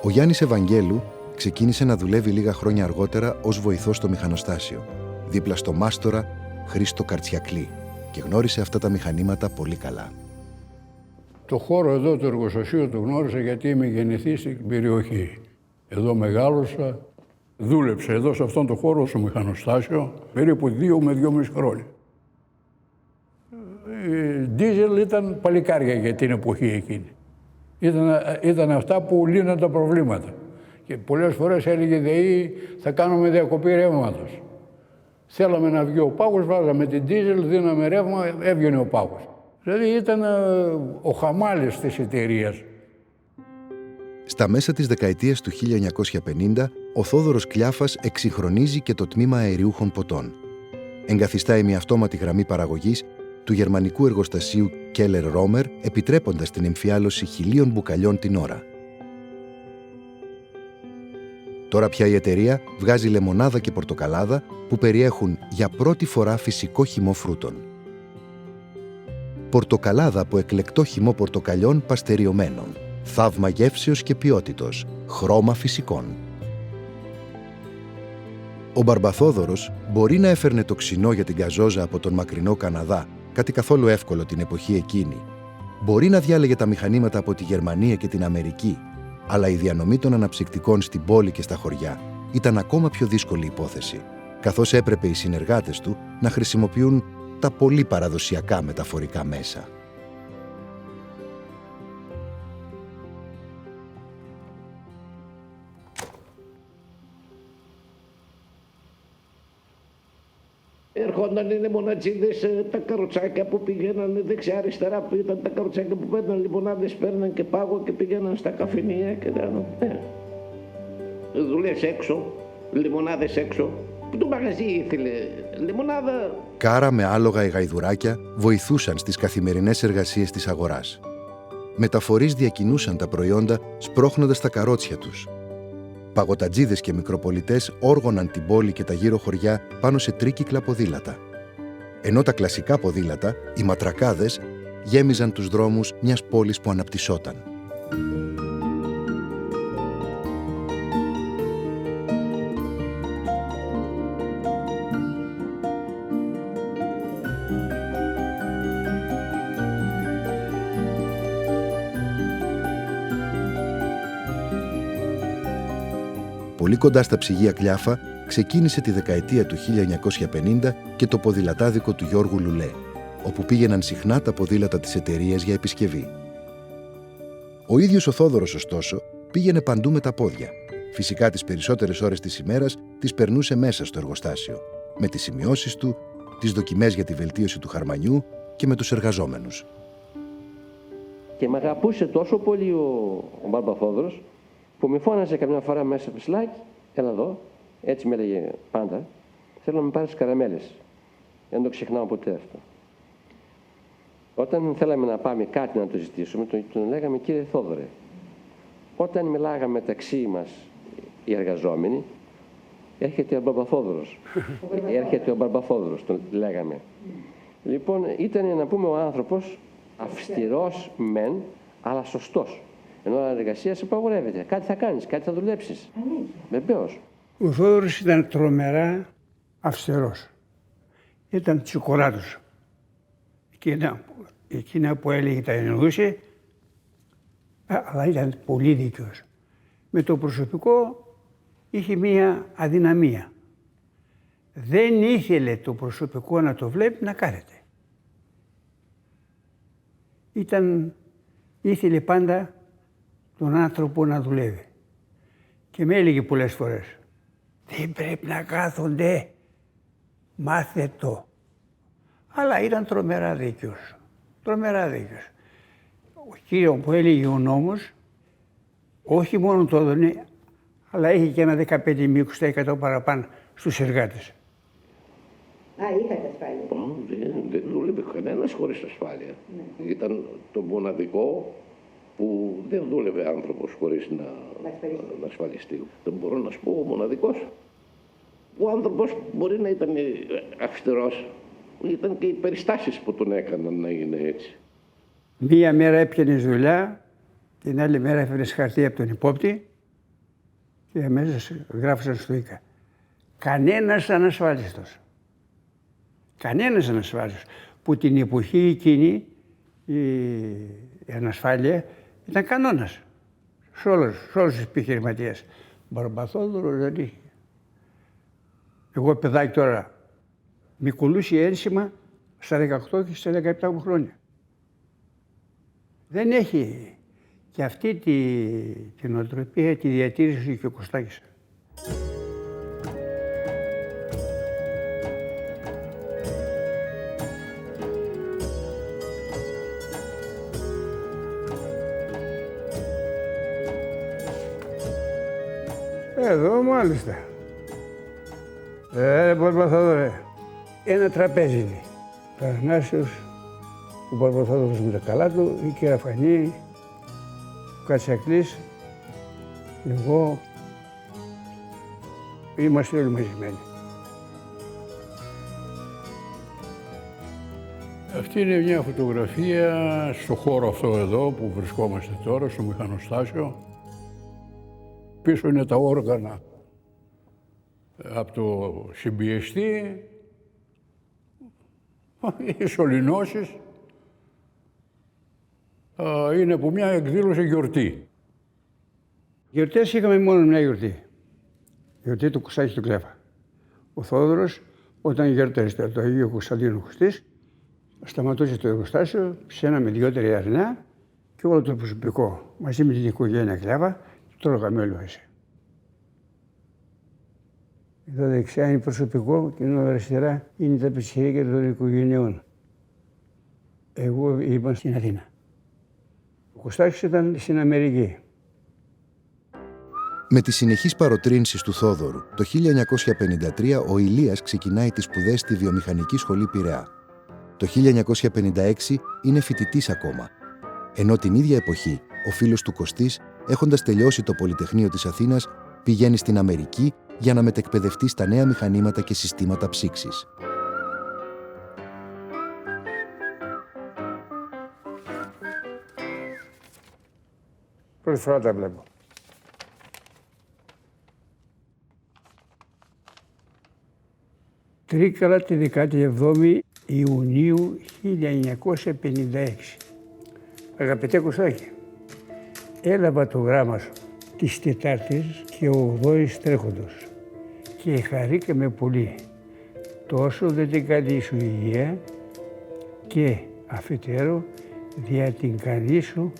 Ο Γιάννης Ευαγγέλου ξεκίνησε να δουλεύει λίγα χρόνια αργότερα ως βοηθός στο μηχανοστάσιο, δίπλα στο μάστορα Χρήστο Καρτσιακλή, και γνώρισε αυτά τα μηχανήματα πολύ καλά. Το χώρο εδώ του εργοστασίου το γνώρισα γιατί είμαι γεννηθής στην περιοχή. Εδώ μεγάλωσα, δούλεψα εδώ σε αυτόν τον χώρο στο μηχανοστάσιο περίπου 2 με 2,5 χρόνια. Η ντίζελ ήταν παλικάρια για την εποχή εκείνη. Ήταν αυτά που λύναν τα προβλήματα. Και πολλές φορές έλεγε ΔΕΗ θα κάνουμε διακοπή ρεύματος. Θέλαμε να βγει ο πάγος, βάζαμε την ντίζελ, δίναμε ρεύμα, έβγαινε ο πάγος. Δηλαδή ήταν ο χαμάλης της εταιρείας. Στα μέσα της δεκαετίας του 1950, ο Θόδωρος Κλιάφας εξυγχρονίζει και το τμήμα αεριούχων ποτών. Εγκαθιστά ημιαυτόματη γραμμή παραγωγής του γερμανικού εργοστασίου Keller Romer, επιτρέποντας την εμφιάλωση 1.000 μπουκαλιών την ώρα. Τώρα πια η εταιρεία βγάζει λεμονάδα και πορτοκαλάδα που περιέχουν για πρώτη φορά φυσικό χυμό φρούτων. Πορτοκαλάδα από εκλεκτό χυμό πορτοκαλιών παστεριωμένων. Θαύμα γεύσεως και ποιότητος. Χρώμα φυσικών. Ο Μπαρμπαθόδωρος μπορεί να έφερνε το ξινό για την γκαζόζα από τον μακρινό Καναδά, κάτι καθόλου εύκολο την εποχή εκείνη. Μπορεί να διάλεγε τα μηχανήματα από τη Γερμανία και την Αμερική, αλλά η διανομή των αναψυκτικών στην πόλη και στα χωριά ήταν ακόμα πιο δύσκολη υπόθεση, καθώς έπρεπε οι συνεργάτες του να χρησιμοποιούν τα πολύ παραδοσιακά μεταφορικά μέσα. Ερχόνταν οι λεμονατζίδες, τα καροτσάκια που πηγαίνανε δεξιά-αριστερά, που ήταν τα καροτσάκια που παίρναν λιμονάδες, παίρναν και πάγο και πήγαιναν στα καφενεία και δουλειές έξω, λιμονάδες έξω. Που το μαγαζί ήθελε λιμονάδα. Κάρα με άλογα ή γαϊδουράκια βοηθούσαν στις καθημερινές εργασίες της αγοράς. Μεταφορείς διακινούσαν τα προϊόντα σπρώχνοντας τα καρότσια τους. Παγωτατζίδες και μικροπολιτές όργωναν την πόλη και τα γύρω χωριά πάνω σε τρίκυκλα ποδήλατα. Ενώ τα κλασικά ποδήλατα, οι ματρακάδες, γέμιζαν τους δρόμους μιας πόλης που αναπτυσσόταν. Πολύ κοντά στα ψυγεία Κλιάφα ξεκίνησε τη δεκαετία του 1950 και το ποδηλατάδικο του Γιώργου Λουλέ. όπου πήγαιναν συχνά τα ποδήλατα της εταιρείας για επισκευή. Ο ίδιος ο Θόδωρος, ωστόσο, πήγαινε παντού με τα πόδια. Φυσικά τις περισσότερες ώρες της ημέρας τις περνούσε μέσα στο εργοστάσιο, με τις σημειώσεις του, τις δοκιμές για τη βελτίωση του χαρμανιού και με τους εργαζόμενους. Και με αγαπούσε τόσο πολύ ο Μπαρμπαθόδωρος, που με φώναζε καμιά φορά μέσα από Σλάκη, έλα εδώ, έτσι με έλεγε πάντα, θέλω να με πάρεις καραμέλες. Δεν το ξεχνάω ποτέ αυτό. Όταν θέλαμε να πάμε κάτι να το ζητήσουμε, τον λέγαμε κύριε Θόδωρε. Όταν μιλάγαμε μεταξύ μας οι εργαζόμενοι, έρχεται ο Μπαρμπαθόδωρος. Έρχεται ο Μπαρμπαθόδωρος, τον λέγαμε. Λοιπόν, ήταν να πούμε ο άνθρωπος αυστηρός μεν, αλλά σωστός. Ενώ η εργασία σε απαγορεύεται. Κάτι θα κάνεις, κάτι θα δουλέψεις. Βεβαίως. Ο Θόδωρος ήταν τρομερά αυστηρός. Ήταν τσικοράτος. Εκείνα που έλεγε τα εννοούσε, αλλά ήταν πολύ δίκαιος. Με το προσωπικό είχε μία αδυναμία. Δεν ήθελε το προσωπικό να το βλέπει να κάθεται. Ήθελε πάντα τον άνθρωπο να δουλεύει. Και με έλεγε πολλές φορές, δεν πρέπει να κάθονται, μάθε το. Αλλά ήταν τρομερά δίκαιος. Τρομερά δίκαιος. Ο κύριος που έλεγε ο νόμος, όχι μόνο το έδωνε, αλλά είχε και ένα 15-20% παραπάνω στους εργάτες. Είχατε ασφάλεια. Δεν δούλευε κανένας χωρίς ασφάλεια. Ναι. Ήταν το μοναδικό που δεν δούλευε άνθρωπος χωρίς να ασφαλιστεί. Δεν μπορώ να σου πω ο μοναδικός. Ο άνθρωπος μπορεί να ήταν αυστηρός. Ήταν και οι περιστάσεις που τον έκαναν να είναι έτσι. Μία μέρα έπιανες δουλειά, την άλλη μέρα έφερες χαρτί από τον υπόπτη και αμέσως γράφουσαν στο ΙΚΑ. Κανένας ανασφάλιστος. Κανένας ανασφάλιστος. Που την εποχή εκείνη η ανασφάλεια ήταν κανόνας. Σε όλους τους επιχειρηματίες. Μπαρμπαθόδωρος δεν είχε. Εγώ παιδάκι τώρα, με κουλούσε ένσημα στα 18 και στα 17 μου χρόνια. Δεν έχει. Και αυτή την οτροπία τη διατήρησε και ο Κωστάκης. Εδώ μάλιστα. Μπαρμπαθόδωρε. Ένα τραπέζι είναι. Παρανάσιος, ο Μπαρμπαθόδωρος με τα καλά του, η Κεραφανή, ο Κατσακλής, εγώ, είμαστε όλοι μαζεμένοι. Αυτή είναι μια φωτογραφία στο χώρο αυτό εδώ που βρισκόμαστε τώρα, στο μηχανοστάσιο. Πίσω είναι τα όργανα από το συμπιεστή, οι σωληνώσεις. Είναι από μια εκδήλωση γιορτή. Γιορτές είχαμε μόνο μια γιορτή. Γιορτή του Κωστάκη του Κλέφα. Ο Θόδωρος, όταν γιορτάζεται το Αγίου Κωνσταντίνου Χωστής, σταματούσε το εργοστάσιο, ψέναμε 2-3 αρνιά και όλο το προσωπικό μαζί με την οικογένεια Κλέφα, τρώγαμε όλοι μαζί. Εδώ δεξιά είναι προσωπικό και ενώ αριστερά είναι τα πιτσιρίκια των οικογενειών. Εγώ ήμουν στην Αθήνα. Ο Κωστάκης ήταν στην Αμερική. Με τις συνεχείς παροτρύνσεις του Θόδωρου, το 1953 ο Ηλίας ξεκινάει τις σπουδές στη Βιομηχανική Σχολή Πειραιά. Το 1956 είναι φοιτητής ακόμα. Ενώ την ίδια εποχή, ο φίλος του Κωστής, έχοντας τελειώσει το Πολυτεχνείο της Αθήνας, πηγαίνει στην Αμερική για να μετεκπαιδευτεί στα νέα μηχανήματα και συστήματα ψήξης. Πρώτη φορά τα βλέπω. Τρίκαλα τη 17η Ιουνίου 1956. Αγαπητέ Κωστάκη, έλαβα το γράμμα σου της Τετάρτης και 8ης τρέχοντος και χαρήκαμε πολύ. Τόσο δεν την καλή σου υγεία και αφετέρου δια την κανήσου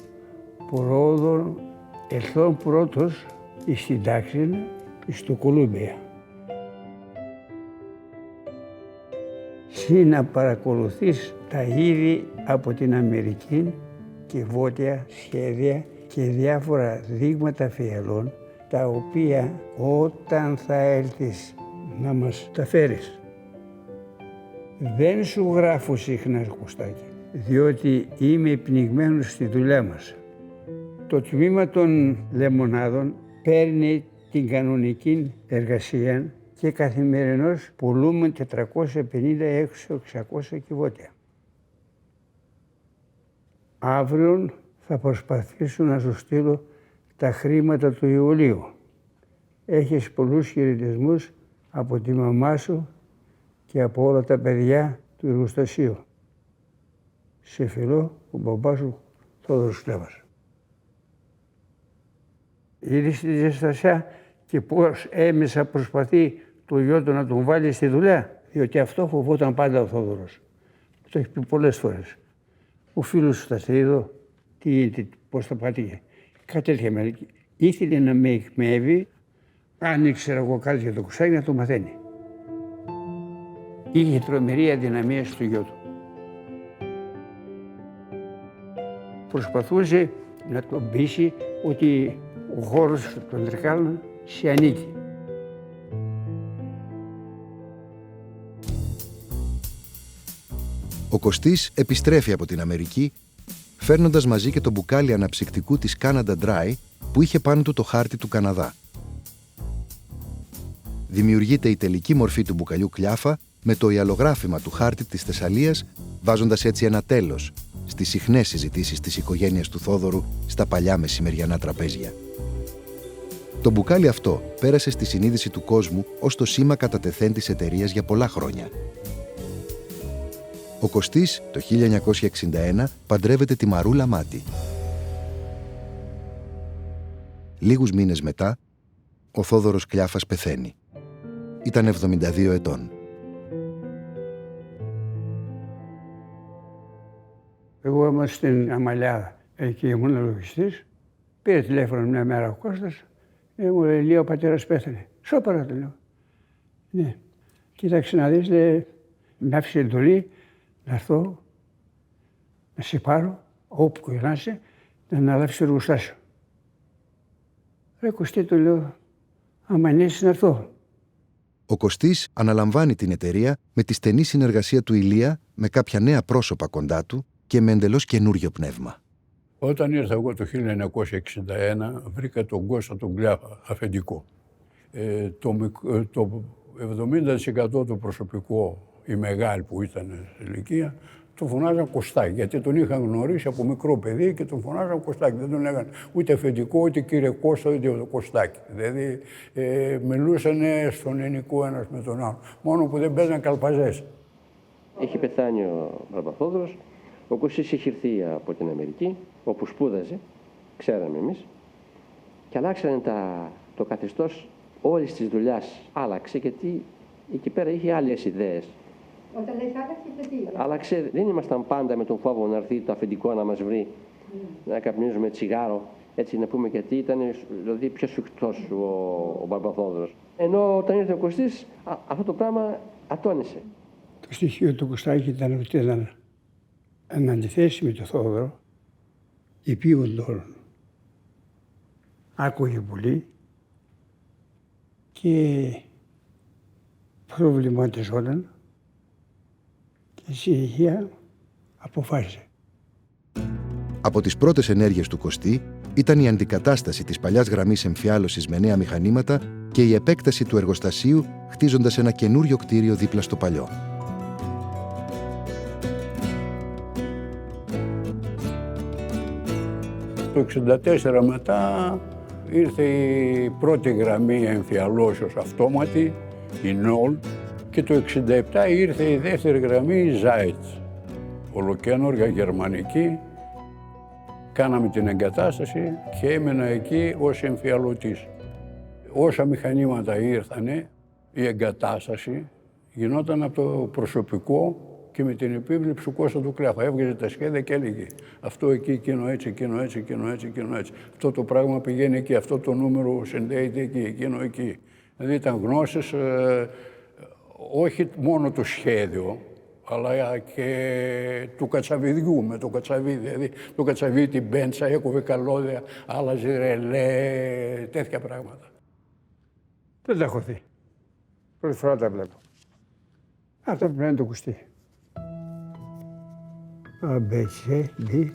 πρόοδον ελθόν πρώτος εις την τάξη εις το Κολούμπια. Συ να παρακολουθείς τα είδη από την Αμερική και βότια σχέδια και διάφορα δείγματα φιαλών, τα οποία όταν θα έλθεις να μας τα φέρεις. Δεν σου γράφω συχνά, Κωστάκη, διότι είμαι πνιγμένος στη δουλειά μας. Το τμήμα των λεμονάδων παίρνει την κανονική εργασία και καθημερινώς πουλούμε 450 600 κυβότια. Αύριο θα προσπαθήσω να σου στείλω τα χρήματα του Ιουλίου. Έχεις πολλούς χαιρετισμούς από τη μαμά σου και από όλα τα παιδιά του εργοστασίου. Σε φιλώ, ο μπαμπάς σου Θόδωρος Κλέφας. Είδες τη ζεστασιά και πώς έμεσα προσπαθεί το γιο του να τον βάλει στη δουλειά, διότι αυτό φοβόταν πάντα ο Θόδωρος. Το έχει πει πολλές φορές. Ο φίλος σου θα σε είδω, πώς θα πάτηκε. Κάτι τέτοια μερική. Ήθελε να με εκμεύει, αν ήξερα εγώ κάτι για το Κωστάκη, να το μαθαίνει. Είχε τρομερή αδυναμία στο γιο του. Προσπαθούσε να τον πείσει ότι ο χώρος των Τρικάλων σε ανήκει. Ο Κωστής επιστρέφει από την Αμερική, φέρνοντας μαζί και το μπουκάλι αναψυκτικού της Canada Dry που είχε πάνω του το χάρτη του Καναδά. Δημιουργείται η τελική μορφή του μπουκαλιού Κλιάφα με το ιαλογράφημα του χάρτη της Θεσσαλίας, βάζοντας έτσι ένα τέλος στις συχνές συζητήσεις της οικογένειας του Θόδωρου στα παλιά μεσημεριανά τραπέζια. Το μπουκάλι αυτό πέρασε στη συνείδηση του κόσμου ως το σήμα κατατεθέν της εταιρείας για πολλά χρόνια. Ο Κωστής το 1961 παντρεύεται τη Μαρούλα Μάτη. Λίγους μήνες μετά, ο Θόδωρος Κλιάφας πεθαίνει. Ήταν 72 ετών. Εγώ ήμουν στην Αμαλιά, εκεί ήμουν λογιστής. Πήρε τηλέφωνο μια μέρα ο Κώστας, μου λέει, ο πατέρας πέθανε. Σώπαρα, του λέω. Ναι. Κοίταξε να δεις, λέει, με άφησε εντολή να έρθω, να σε πάρω, όπου και να είσαι, να αναλάβεις το εργοστάσιο. Ρε Κωστή, του λέω, άμα ανήσεις να έρθω. Ο Κωστής αναλαμβάνει την εταιρεία με τη στενή συνεργασία του Ηλία, με κάποια νέα πρόσωπα κοντά του και με εντελώς καινούριο πνεύμα. Όταν ήρθα εγώ το 1961, βρήκα τον Κώστα τον Κλιάφα αφεντικό. Το 70% του προσωπικού, οι μεγάλοι που ήταν σε ηλικία, τον φωνάζαν Κωστάκη, γιατί τον είχαν γνωρίσει από μικρό παιδί και τον φωνάζαν Κωστάκη. Δεν τον λέγανε ούτε αφεντικό, ούτε κύριε Κώστα, ούτε Κωστάκη. Δηλαδή μιλούσαν στον ελληνικό ένας με τον άλλο, μόνο που δεν παίζαν καλπαζές. Είχε πεθάνει ο Μπαρμπαθόδωρος. Ο Κωστής είχε έρθει από την Αμερική, όπου σπούδαζε, ξέραμε εμείς, και αλλάξανε το καθεστώς όλης της δουλειάς. Άλλαξε, γιατί εκεί πέρα είχε άλλες ιδέες. Όταν λες άλλαξε, τι? Άλλαξε, δεν ήμασταν πάντα με τον φόβο να έρθει το αφεντικό να μας βρει, να καπνίζουμε τσιγάρο, έτσι να πούμε, γιατί ήταν δηλαδή πιο σφιχτός ο Μπαρμπαθόδωρος. Ενώ όταν ήρθε ο Κωστής, αυτό το πράγμα ατώνησε. Το στοιχείο του Κωστάκη ήταν ότι ήταν εν αντιθέσει με τον Θόδωρο, υπήοντον. Άκουγε πολύ και προβληματιζόταν και συνεχεία αποφάσισε. Από τις πρώτες ενέργειες του Κωστή ήταν η αντικατάσταση της παλιάς γραμμής εμφιάλωσης με νέα μηχανήματα και η επέκταση του εργοστασίου, χτίζοντας ένα καινούριο κτίριο δίπλα στο παλιό. Το 1964 μετά ήρθε η πρώτη γραμμή εμφιαλώσεως αυτόματη, η Νόλ, και το 1967 ήρθε η δεύτερη γραμμή, η Ζάιτς, ολοκαίνουργια γερμανική. Κάναμε την εγκατάσταση και έμενα εκεί ως εμφιαλωτής. Όσα μηχανήματα ήρθανε, η εγκατάσταση γινόταν από το προσωπικό και με την επίβλεψη του Κώστα του Κλιάφα. Έβγαζε τα σχέδια και έλεγε αυτό εκεί, εκείνο έτσι, εκείνο έτσι, εκείνο έτσι, εκείνο έτσι. Αυτό το πράγμα πηγαίνει εκεί, αυτό το νούμερο συνδέεται εκεί, εκείνο εκεί. Δηλαδή ήταν γνώσεις, όχι μόνο το σχέδιο, αλλά και του κατσαβιδιού με το κατσαβίδι. Δηλαδή το κατσαβίδι την πέντσα, έκοβε καλώδια, άλλαζε ρελέ, τέτοια πράγματα. Δεν τα έχω δει. Πρώτη φορά τα βλέπω. Αυτό πρέπει να είναι το κουστί. A, B, C, D.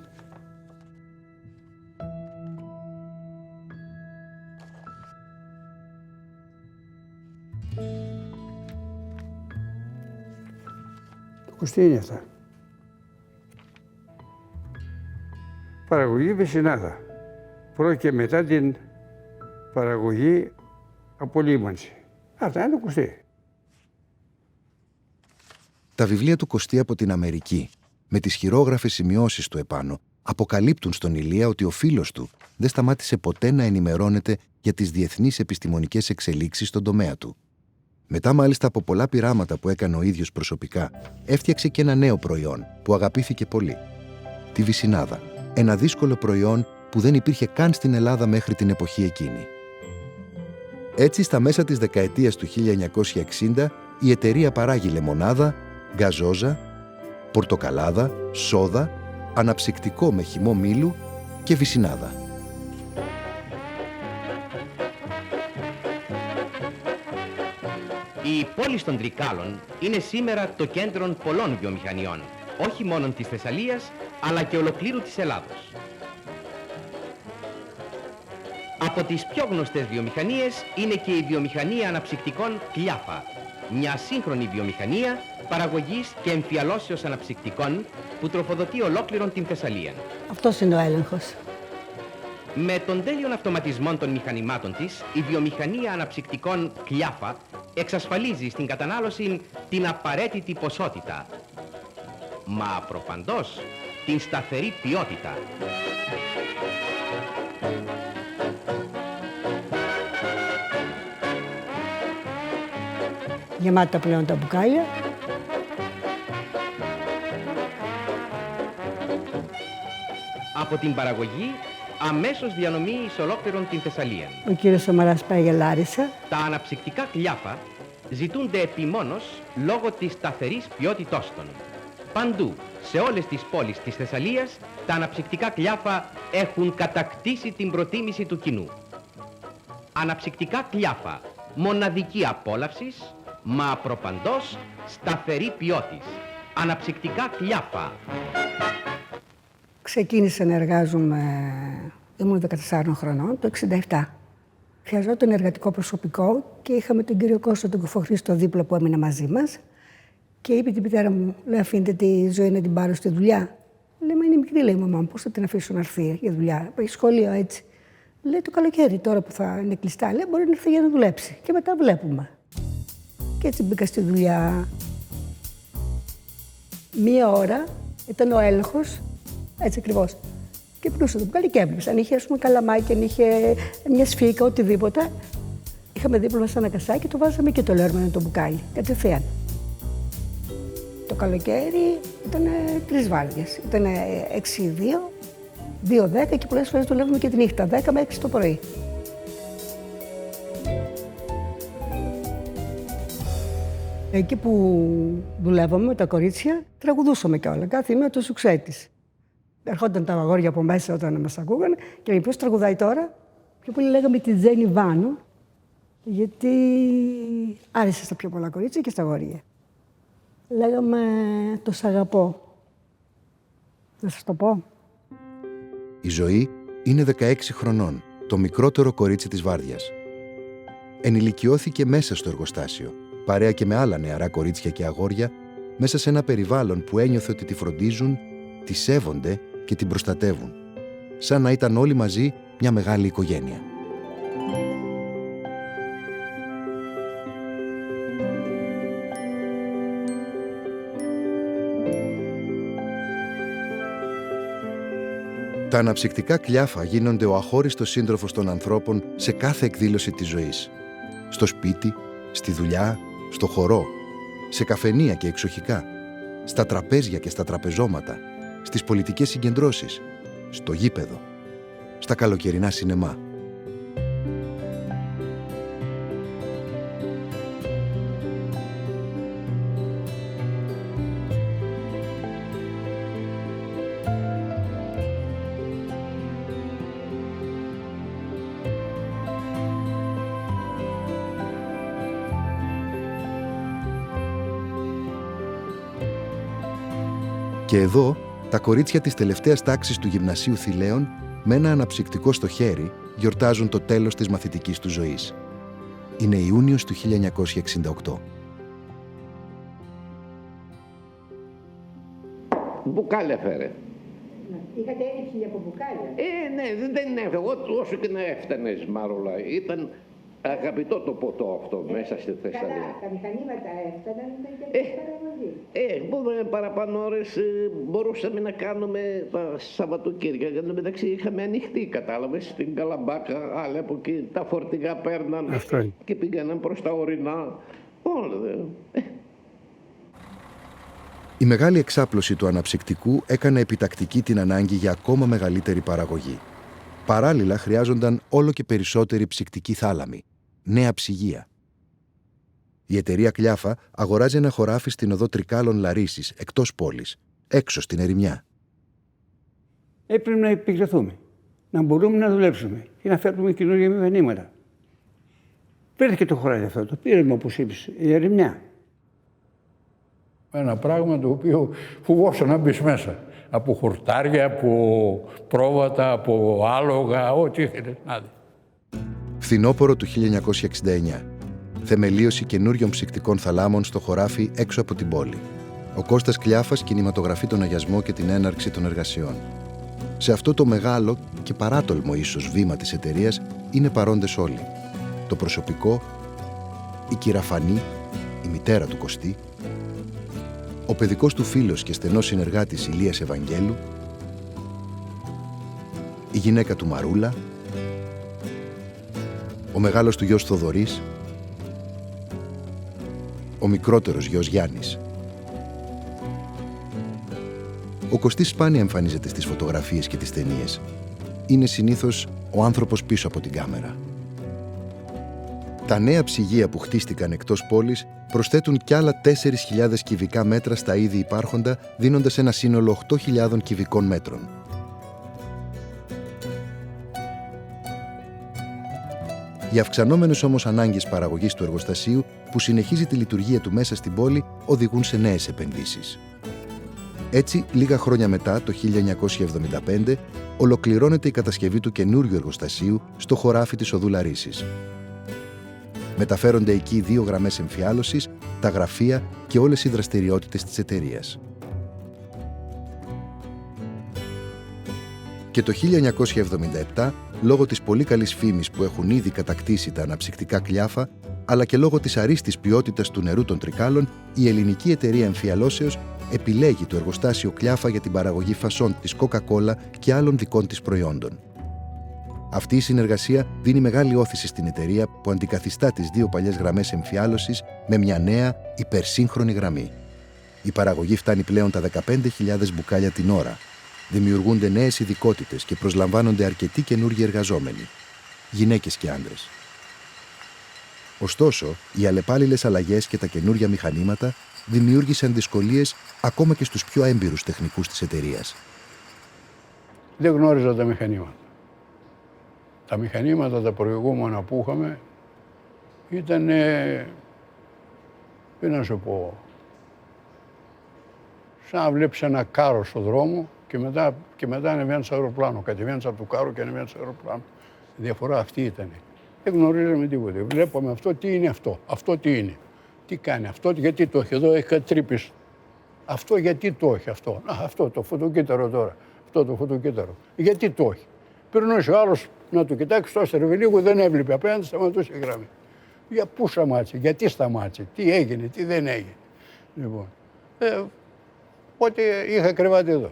Το κουστί είναι αυτά. Παραγωγή Βυσσινάδα. Προ και μετά την παραγωγή απολύμανση. Αυτά είναι το κουστί. Τα βιβλία του Κωστή από την Αμερική, με τις χειρόγραφες σημειώσεις του επάνω, αποκαλύπτουν στον Ηλία ότι ο φίλος του δεν σταμάτησε ποτέ να ενημερώνεται για τις διεθνείς επιστημονικές εξελίξεις στον τομέα του. Μετά μάλιστα από πολλά πειράματα που έκανε ο ίδιος προσωπικά, έφτιαξε και ένα νέο προϊόν που αγαπήθηκε πολύ. Τη Βυσσινάδα. Ένα δύσκολο προϊόν που δεν υπήρχε καν στην Ελλάδα μέχρι την εποχή εκείνη. Έτσι, στα μέσα της δεκαετίας του 1960, η εταιρεία παράγει λεμονάδα, γκαζόζα, πορτοκαλάδα, σόδα, αναψυκτικό με χυμό μήλου και βυσσινάδα. Η πόλη των Τρικάλων είναι σήμερα το κέντρο πολλών βιομηχανιών, όχι μόνο της Θεσσαλίας, αλλά και ολοκλήρου της Ελλάδος. Από τις πιο γνωστές βιομηχανίες είναι και η βιομηχανία αναψυκτικών Κλιάφα, μια σύγχρονη βιομηχανία παραγωγής και εμφιαλώσεως αναψυκτικών που τροφοδοτεί ολόκληρον την Θεσσαλία. Αυτός είναι ο έλεγχος. Με τον τέλειον αυτοματισμό των μηχανημάτων της, η βιομηχανία αναψυκτικών Κλιάφα εξασφαλίζει στην κατανάλωση την απαραίτητη ποσότητα, μα προπαντός την σταθερή ποιότητα. Γεμάτα πλέον τα μπουκάλια. Από την παραγωγή αμέσως διανομή εις ολόκληρον την Θεσσαλία. Ο κύριος Σαμαράς πάει για Λάρισα. Τα αναψυκτικά Κλιάφα ζητούνται επιμόνως λόγω της σταθερής ποιότητός των. Παντού, σε όλες τις πόλεις της Θεσσαλίας, τα αναψυκτικά Κλιάφα έχουν κατακτήσει την προτίμηση του κοινού. Αναψυκτικά Κλιάφα, μοναδική απόλαυσης, μα προπαντός σταθερή ποιότης. Αναψυκτικά Κλιάφα. Ξεκίνησα να εργάζομαι, ήμουν 14 χρονών, το 67. Χρειαζόταν εργατικό προσωπικό και είχαμε τον κύριο Κώστα τον Κουφοχρήστο δίπλα που έμεινε μαζί μας. Και είπε την μητέρα μου, λέει, αφήνετε τη ζωή να την πάρω στη δουλειά. Λέει, μα είναι μικρή, λέει η μαμά μου, πώς θα την αφήσω να έρθει για δουλειά. Πάει σχολείο έτσι. Λέει, το καλοκαίρι τώρα που θα είναι κλειστά, λέει, μπορεί να έρθει για να δουλέψει. Και μετά βλέπουμε. Και έτσι μπήκα στη δουλειά. Μία ώρα ήταν ο έλεγχος, έτσι ακριβώς. Και πλούσα το μπουκάλι και έβλεψε. Αν είχε, ας πούμε, καλαμάκι, αν είχε μια σφίκα, οτιδήποτε. Είχαμε δίπλα μας ένα κασάκι, το βάζαμε και το λέρμανε το μπουκάλι, κατευθείαν. Το καλοκαίρι ήταν 3 βάρδιες. Ήταν 6-2, 2-10 και πολλές φορές δουλεύουμε και τη νύχτα, 10 με 6 το πρωί. Εκεί που δουλεύαμε με τα κορίτσια, τραγουδούσαμε κιόλα. Κάθε ημέρα το σουξέ της. Ερχόταν τα αγόρια από μέσα όταν μας ακούγανε και λέει, ποιος τραγουδάει τώρα. Πιο πολύ λέγαμε τη Τζένι Βάνου, γιατί άρεσε στα πιο πολλά κορίτσια και στα αγόρια. Λέγαμε το «Σ' αγαπώ». Να σας το πω. Η Ζωή είναι 16 χρονών, το μικρότερο κορίτσι της Βάρδιας. Ενηλικιώθηκε μέσα στο εργοστάσιο, παρέα και με άλλα νεαρά κορίτσια και αγόρια, μέσα σε ένα περιβάλλον που ένιωθε ότι τη φροντίζουν, τη σέβονται και την προστατεύουν. Σαν να ήταν όλοι μαζί μια μεγάλη οικογένεια. Τα αναψυκτικά Κλιάφα γίνονται ο αχώριστος σύντροφος των ανθρώπων σε κάθε εκδήλωση της ζωής. Στο σπίτι, στη δουλειά, στο χορό, σε καφενεία και εξοχικά. στα τραπέζια και στα τραπεζώματα, στις πολιτικές συγκεντρώσεις, στο γήπεδο, στα καλοκαιρινά σινεμά. Και εδώ, τα κορίτσια της τελευταίας τάξης του Γυμνασίου Θηλαίων, με ένα αναψυκτικό στο χέρι, γιορτάζουν το τέλος της μαθητικής του ζωής. Είναι Ιούνιος του 1968. Μπουκάλια φέρε. Είχατε έλλειψη από μπουκάλια. Ναι, δεν έφτανε. Εγώ όσο και να έφτανες, Μάρολα, ήταν αγαπητό το ποτό αυτό μέσα στη Θεσσαλία. Καλά, τα μηχανήματα έφταναν για την παραγωγή. Μπορούμε παραπάνω ώρες μπορούσαμε να κάνουμε τα Σαββατοκύριακα. Εν τω μεταξύ είχαμε ανοιχτή, κατάλαβες, στην Καλαμπάκα, άλλοι από εκεί τα φορτηγά παίρναν και πήγαιναν προς τα ορεινά. Όλα Η μεγάλη εξάπλωση του αναψυκτικού έκανε επιτακτική την ανάγκη για ακόμα μεγαλύτερη παραγωγή. Παράλληλα χρειάζονταν όλο και περισσότερη ψυκτική θάλαμη, νέα ψυγεία. Η εταιρεία Κλιάφα αγοράζει ένα χωράφι στην οδό Τρικάλων Λαρίσης, εκτός πόλης, έξω στην ερημιά. Έπρεπε να επικριθούμε, να μπορούμε να δουλέψουμε και να φέρουμε καινούργια μηχανήματα. Βρέθηκε το χωράφι αυτό, το πήραμε όπως είπες, η ερημιά. Ένα πράγμα το οποίο φοβόσαι να μπεις μέσα. Από χορτάρια, από πρόβατα, από άλογα, ό,τι ήθελες να δεις. Φθινόπωρο του 1969. Θεμελίωση καινούριων ψυκτικών θαλάμων στο χωράφι έξω από την πόλη. Ο Κώστας Κλιάφας κινηματογραφεί τον αγιασμό και την έναρξη των εργασιών. Σε αυτό το μεγάλο και παράτολμο ίσως βήμα της εταιρείας είναι παρόντες όλοι. Το προσωπικό, η κυρα Φανή, η μητέρα του Κωστή, ο παιδικός του φίλος και στενός συνεργάτης Ηλίας Ευαγγέλου, η γυναίκα του Μαρούλα, ο μεγάλος του γιος Θοδωρής, ο μικρότερος γιος Γιάννης. Ο Κωστής σπάνια εμφανίζεται στις φωτογραφίες και τις ταινίες. Είναι συνήθως ο άνθρωπος πίσω από την κάμερα. Τα νέα ψυγεία που χτίστηκαν εκτός πόλης προσθέτουν κι άλλα 4.000 κυβικά μέτρα στα ήδη υπάρχοντα, δίνοντας ένα σύνολο 8.000 κυβικών μέτρων. Οι αυξανόμενες όμως ανάγκες παραγωγής του εργοστασίου, που συνεχίζει τη λειτουργία του μέσα στην πόλη, οδηγούν σε νέες επενδύσεις. Έτσι, λίγα χρόνια μετά, το 1975, ολοκληρώνεται η κατασκευή του καινούριου εργοστασίου στο χωράφι της οδού Λαρίσης. Μεταφέρονται εκεί 2 γραμμές εμφιάλωσης, τα γραφεία και όλες οι δραστηριότητες της εταιρείας. Και το 1977, λόγω της πολύ καλής φήμης που έχουν ήδη κατακτήσει τα αναψυκτικά Κλιάφα, αλλά και λόγω της αρίστης ποιότητας του νερού των Τρικάλων, η ελληνική εταιρεία εμφιαλώσεως επιλέγει το εργοστάσιο Κλιάφα για την παραγωγή φασών της Coca-Cola και άλλων δικών της προϊόντων. Αυτή η συνεργασία δίνει μεγάλη όθηση στην εταιρεία που αντικαθιστά τις 2 παλιές γραμμές εμφιάλωσης με μια νέα υπερσύγχρονη γραμμή. Η παραγωγή φτάνει πλέον τα 15.000 μπουκάλια την ώρα. Δημιουργούνται νέες ειδικότητες και προσλαμβάνονται αρκετοί καινούργιοι εργαζόμενοι, γυναίκες και άντρες. Ωστόσο, οι αλλεπάλληλες αλλαγές και τα καινούργια μηχανήματα δημιούργησαν δυσκολίες ακόμα και στους πιο έμπειρους τεχνικούς της εταιρείας. Δεν γνώριζα τα μηχανήματα. Τα μηχανήματα τα προηγούμενα που είχαμε ήταν, τι να σου πω, σαν να βλέπεις ένα κάρο στο δρόμο και μετά ανεβαίνεις αεροπλάνο. Κατεβαίνεις από το κάρο και ανεβαίνεις αεροπλάνο. Η διαφορά αυτή ήταν. Δεν γνωρίζαμε τίποτα. Βλέπαμε αυτό, τι είναι αυτό. Αυτό τι είναι. Τι κάνει αυτό, γιατί το έχει. Εδώ έχει κάτι τρύπες. Αυτό γιατί το έχει αυτό. Αυτό το φωτοκύτταρο τώρα. Αυτό το φωτοκύτταρο. Γιατί το έχει. Περνούσε ο άλλος να το κοιτάξει, το έστερε λίγο, δεν έβλεπε απέναντι, σταματούσε η γραμμή. Για πού σταμάτησε, γιατί σταμάτησε, τι έγινε, τι δεν έγινε. Λοιπόν, οπότε είχα κρεβάτι εδώ.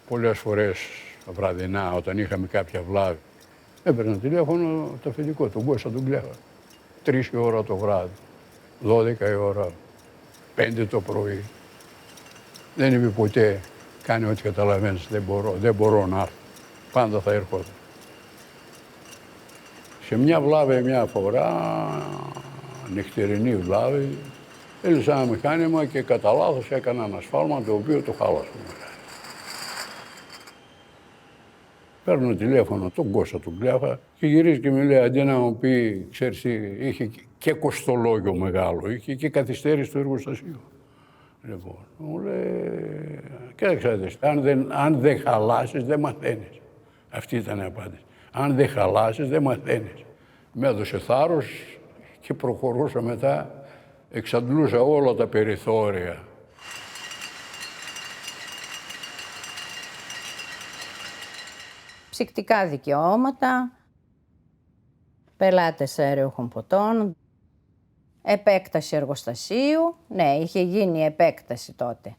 Πολλές φορές βραδινά, όταν είχαμε κάποια βλάβη, έπαιρνα τηλέφωνο το αφεντικό, τον Κώστα τον Κλέφα. 3 η ώρα το βράδυ, 12 η ώρα, 5 το πρωί. Δεν είπε ποτέ, κάνει ό,τι καταλαβαίνεις, δεν μπορώ να έρθω. Πάντα θα έρχονται. Σε μια βλάβη μια φορά, νυχτερινή βλάβη, έλυσα ένα μηχάνημα και κατά λάθος έκανα ένα σφάλμα το οποίο το χάλασα. Παίρνω τηλέφωνο τον Κώστα του Κλιάφα και γυρίζει και μου λέει, αντί να μου πει, ξέρεις τι, είχε και κοστολόγιο μεγάλο, είχε και καθυστέρηση του εργοστασίου. Λοιπόν, μου λέει, κοίταξε, αν δεν χαλάσεις δεν μαθαίνεις. Αυτή ήταν η απάντηση. Αν δεν χαλάσεις δεν μαθαίνεις. Με έδωσε θάρρος και προχωρούσα μετά, εξαντλούσα όλα τα περιθώρια. Ψυκτικά δικαιώματα, πελάτες αεραιούχων ποτών, επέκταση εργοστασίου. Ναι, είχε γίνει επέκταση τότε.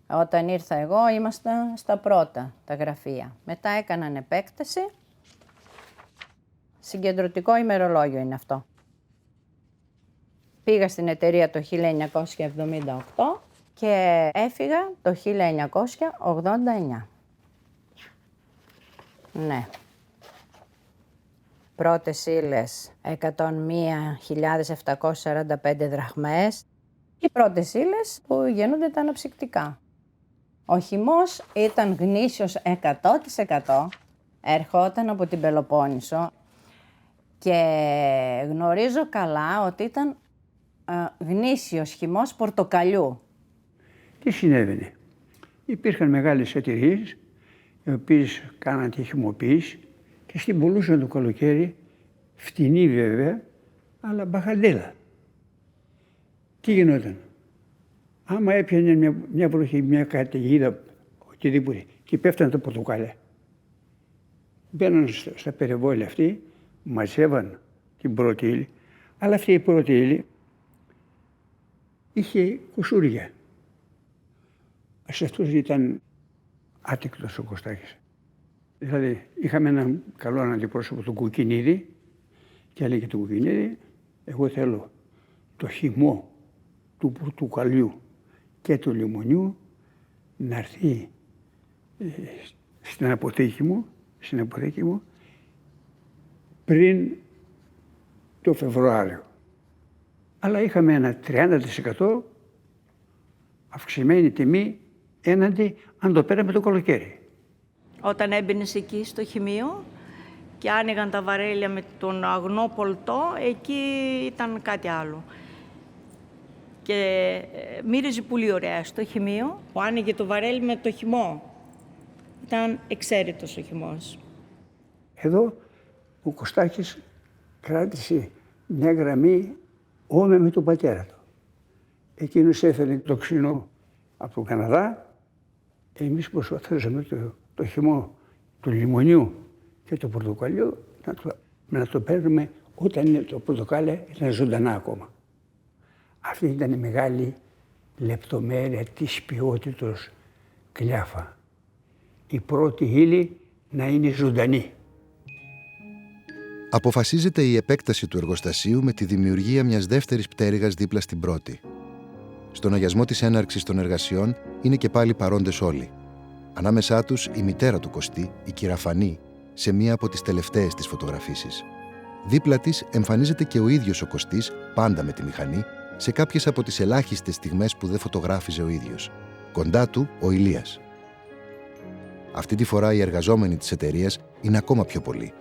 Όταν ήρθα εγώ ήμασταν στα πρώτα τα γραφεία. Μετά έκαναν επέκταση. Συγκεντρωτικό ημερολόγιο είναι αυτό. Πήγα στην εταιρεία το 1978 και έφυγα το 1989. Ναι. Πρώτες ύλες 101.745 δραχμές. Οι πρώτες ύλες που γίνονται τα αναψυκτικά. Ο χυμός ήταν γνήσιος 100%. Ερχόταν από την Πελοπόννησο και γνωρίζω καλά ότι ήταν γνήσιος χυμός πορτοκαλιού. Τι συνέβαινε. Υπήρχαν μεγάλες εταιρείες οι οποίες κάναν τη χυμοποίηση και στην πουλούσαν το καλοκαίρι, φτηνή βέβαια, αλλά μπαχαντέλα. Τι γινόταν. Άμα έπιανε μια βροχή, μια καταιγίδα, οτιδήποτε, και πέφτανε τα πορτοκάλια. Μπαίναν στα περιβόλια αυτοί, μαζεύαν την πρώτη ύλη, αλλά αυτή η πρώτη ύλη είχε κουσούρια. Σε αυτούς ήταν άτεκτος ο Κωστάκης. Δηλαδή, είχαμε έναν καλό αντιπρόσωπο, τον Κουκκινίδη, και έλεγε του Κουκκινίδη, εγώ θέλω το χυμό του πορτοκαλιού και του λιμονιού να έρθει στην αποθήκη μου πριν το Φεβρουάριο. Αλλά είχαμε ένα 30% αυξημένη τιμή έναντι αν το πέραμε το καλοκαίρι. Όταν έμπαινες εκεί στο χημείο και άνοιγαν τα βαρέλια με τον αγνό πολτό, εκεί ήταν κάτι άλλο. Και μύριζε πολύ ωραία στο χημείο, που άνοιγε το βαρέλι με το χυμό. Ήταν εξαίρετος ο χυμός. Εδώ ο Κωστάκης κράτησε μια γραμμή όμοια με τον πατέρα του. Εκείνος έφερε το ξινό από τον Καναδά. Εμείς προσπαθούσαμε το χυμό του λιμονιού και του πορτοκαλιού να το παίρνουμε όταν το πορτοκάλια ήταν ζωντανά ακόμα. Αυτή ήταν η μεγάλη λεπτομέρεια της ποιότητας Κλιάφα. Η πρώτη ύλη να είναι ζωντανή. Αποφασίζεται η επέκταση του εργοστασίου με τη δημιουργία μιας δεύτερης πτέρυγας δίπλα στην πρώτη. Στον αγιασμό της έναρξης των εργασιών είναι και πάλι παρόντες όλοι. Ανάμεσά τους η μητέρα του Κωστή, η κυρα Φανή, σε μία από τις τελευταίες της φωτογραφίσεις. Δίπλα της εμφανίζεται και ο ίδιος ο Κωστής, πάντα με τη μηχανή, σε κάποιες από τις ελάχιστες στιγμές που δεν φωτογράφιζε ο ίδιος. Κοντά του ο Ηλίας. Αυτή τη φορά οι εργαζόμενοι της εταιρείας είναι ακόμα πιο πολλοί.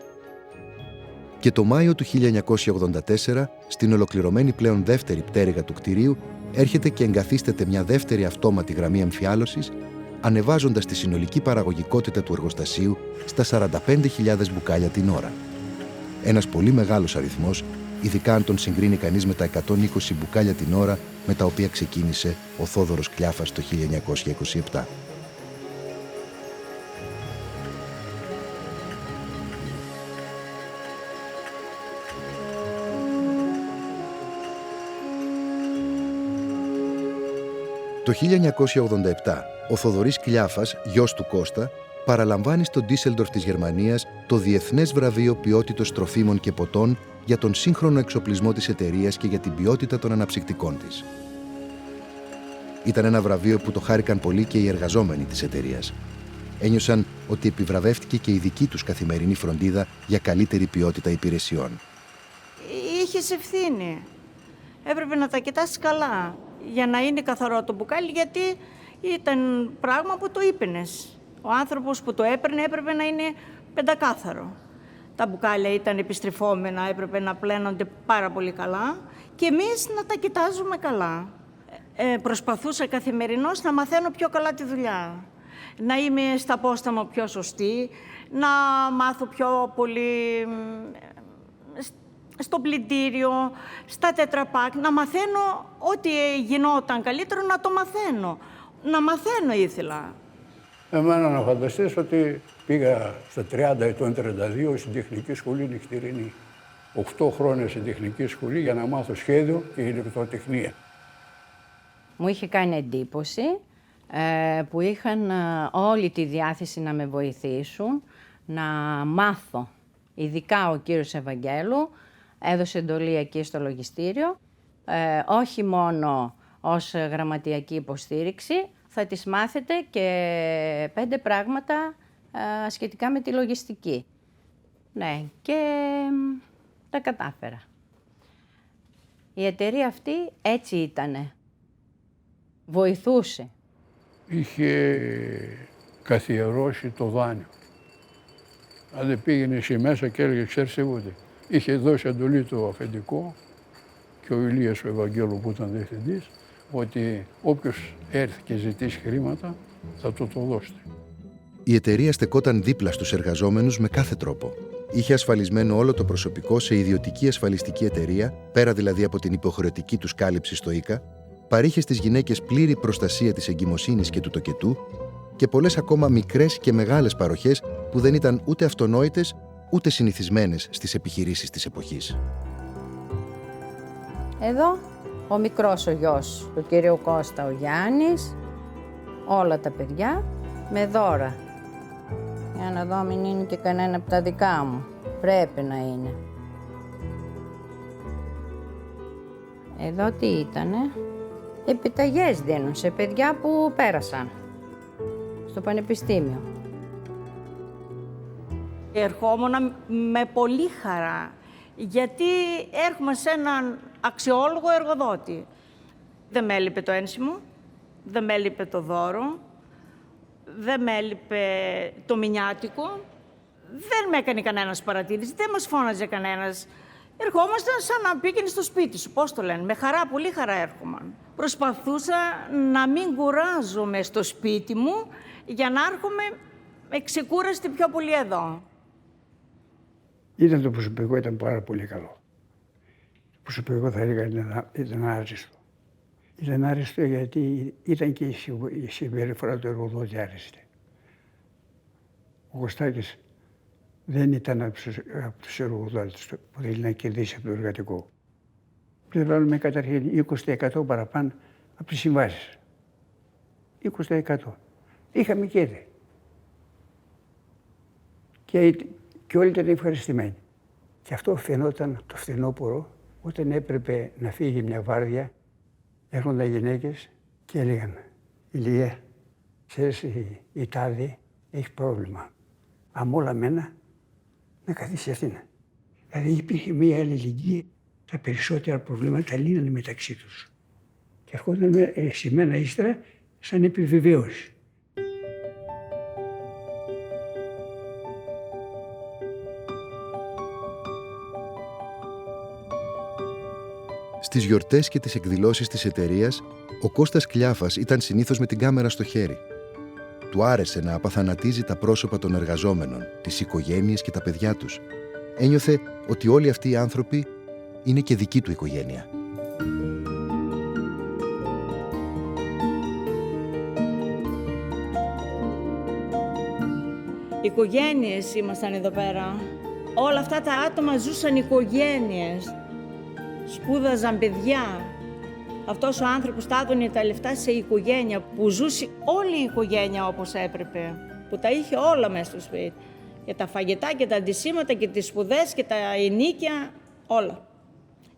Και το Μάιο του 1984, στην ολοκληρωμένη πλέον δεύτερη πτέρυγα του κτηρίου, έρχεται και εγκαθίσταται μια δεύτερη αυτόματη γραμμή εμφιάλωσης, ανεβάζοντας τη συνολική παραγωγικότητα του εργοστασίου στα 45.000 μπουκάλια την ώρα. Ένας πολύ μεγάλος αριθμός, ειδικά αν τον συγκρίνει κανείς με τα 120 μπουκάλια την ώρα με τα οποία ξεκίνησε ο Θόδωρος Κλιάφας το 1927. Το 1987, ο Θοδωρής Κλιάφας, γιος του Κώστα, παραλαμβάνει στο Ντίσελντορφ της Γερμανίας το Διεθνές Βραβείο Ποιότητος Τροφίμων και Ποτών για τον σύγχρονο εξοπλισμό της εταιρείας και για την ποιότητα των αναψυκτικών της. 1988, ο Θοδωρής Κλιάφας, γιος του Κώστα, παραλαμβάνει στο Ντίσελντορφ της Γερμανίας το Διεθνές Βραβείο Ποιότητος Τροφίμων και Ποτών για τον σύγχρονο εξοπλισμό της εταιρείας και για την ποιότητα των αναψυκτικών της. Ήταν ένα βραβείο που το χάρηκαν πολύ και οι εργαζόμενοι της εταιρείας. Ένιωσαν ότι επιβραβεύτηκε και η δική τους καθημερινή φροντίδα για καλύτερη ποιότητα υπηρεσιών. Είχες ευθύνη. Έπρεπε να τα κοιτάσεις καλά για να είναι καθαρό το μπουκάλι, γιατί ήταν πράγμα που το ήπαινες. Ο άνθρωπος που το έπαιρνε έπρεπε να είναι πεντακάθαρο. Τα μπουκάλια ήταν επιστρεφόμενα, έπρεπε να πλένονται πάρα πολύ καλά και εμείς να τα κοιτάζουμε καλά. Προσπαθούσα καθημερινώς να μαθαίνω πιο καλά τη δουλειά. Να είμαι στα πόστα μου πιο σωστή, να μάθω πιο πολύ στο πλυντήριο, στα τετραπάκ, να μαθαίνω ό,τι γινόταν καλύτερο, να το μαθαίνω. Να μαθαίνω ήθελα. Εμένα να φανταστείς ότι πήγα στα 30 ετών, 32, στην τεχνική σχολή νυχτερινή. 8 χρόνια στην τεχνική σχολή για να μάθω σχέδιο και ηλεκτροτεχνία. Μου είχε κάνει εντύπωση που είχαν όλη τη διάθεση να με βοηθήσουν, να μάθω. Ειδικά ο κύριος Ευαγγέλου έδωσε εντολή εκεί στο λογιστήριο, όχι μόνο ως γραμματιακή υποστήριξη, θα τις μάθετε και 5 πράγματα σχετικά με τη λογιστική. Ναι, και τα κατάφερα. Η εταιρεία αυτή έτσι ήτανε. Βοηθούσε. Είχε καθιερώσει το δάνειο. Δηλαδή πήγαινε εσύ μέσα και έλεγε, ξέρεις ούτε. Είχε δώσει εντολή το αφεντικό και ο Ηλίας ο Ευαγγέλου που ήταν διευθυντής, ότι όποιος έρθει και ζητήσει χρήματα θα το δώσετε. Η εταιρεία στεκόταν δίπλα στους εργαζόμενους με κάθε τρόπο. Είχε ασφαλισμένο όλο το προσωπικό σε ιδιωτική ασφαλιστική εταιρεία, πέρα δηλαδή από την υποχρεωτική τους κάλυψη στο ΙΚΑ, παρήχε στις γυναίκες πλήρη προστασία της εγκυμοσύνης και του τοκετού και πολλές ακόμα μικρές και μεγάλες παροχές που δεν ήταν ούτε αυτονόητες ούτε συνηθισμένες στις επιχειρήσεις της εποχής. Εδώ ο μικρός ο γιος του κυρίου Κώστα, ο Γιάννης, όλα τα παιδιά με δώρα. Για να δω μην είναι και κανένα από τα δικά μου. Πρέπει να είναι. Εδώ τι ήτανε? Επιταγές δίνουν σε παιδιά που πέρασαν στο πανεπιστήμιο. Ερχόμουν με πολύ χαρά, γιατί έρχομαι σε έναν αξιόλογο εργοδότη. Δεν με έλειπε το ένσημο, δεν με έλειπε το δώρο, δεν με έλειπε το μηνιάτικο, δεν με έκανε κανένας παρατήρηση, δεν μας φώναζε κανένας. Ερχόμασταν σαν να πήγαινε στο σπίτι σου, πώς το λένε, με χαρά, πολύ χαρά έρχομαι. Προσπαθούσα να μην κουράζομαι στο σπίτι μου για να έρχομαι ξεκούραστη πιο πολύ εδώ. Το προσωπικό ήταν πάρα πολύ καλό. Το προσωπικό θα έλεγα ήταν άριστο. Ήταν άριστο γιατί ήταν και η συμπεριφορά του εργοδότη άριστη. Ο Κωστάκης δεν ήταν από τους εργοδότες που θέλει να κερδίσει από το εργατικό. Πληρώνουμε καταρχήν 20% παραπάνω από τις συμβάσεις. 20%. Είχαμε κέρδη. Και όλοι ήταν ευχαριστημένοι. Και αυτό φαινόταν το φθινόπωρο, όταν έπρεπε να φύγει μια βάρδια, έρχονταν γυναίκες και έλεγαν, Ηλία, ξέρεις η τάδη έχει πρόβλημα. Αν όλα μένα, να καθίσει αυτήν. Δηλαδή υπήρχε μια αλληλεγγύη, τα περισσότερα προβλήματα τα λύνανε μεταξύ τους. Και ερχόταν σε μένα ύστερα σαν επιβεβαίωση. Στις γιορτές και τις εκδηλώσεις της εταιρείας, ο Κώστας Κλιάφας ήταν συνήθως με την κάμερα στο χέρι. Του άρεσε να απαθανατίζει τα πρόσωπα των εργαζόμενων, τις οικογένειες και τα παιδιά τους. Ένιωθε ότι όλοι αυτοί οι άνθρωποι είναι και δική του οικογένεια. Οικογένειες ήμασταν εδώ πέρα. Όλα αυτά τα άτομα ζούσαν οικογένειες. Σπούδαζαν παιδιά. Αυτός ο άνθρωπος τα έδωνε τα λεφτά σε οικογένεια, που ζούσε όλη η οικογένεια όπως έπρεπε, που τα είχε όλα μέσα στο σπίτι. Και τα φαγητά και τα αντισήματα και τις σπουδές και τα ενοίκια, όλα.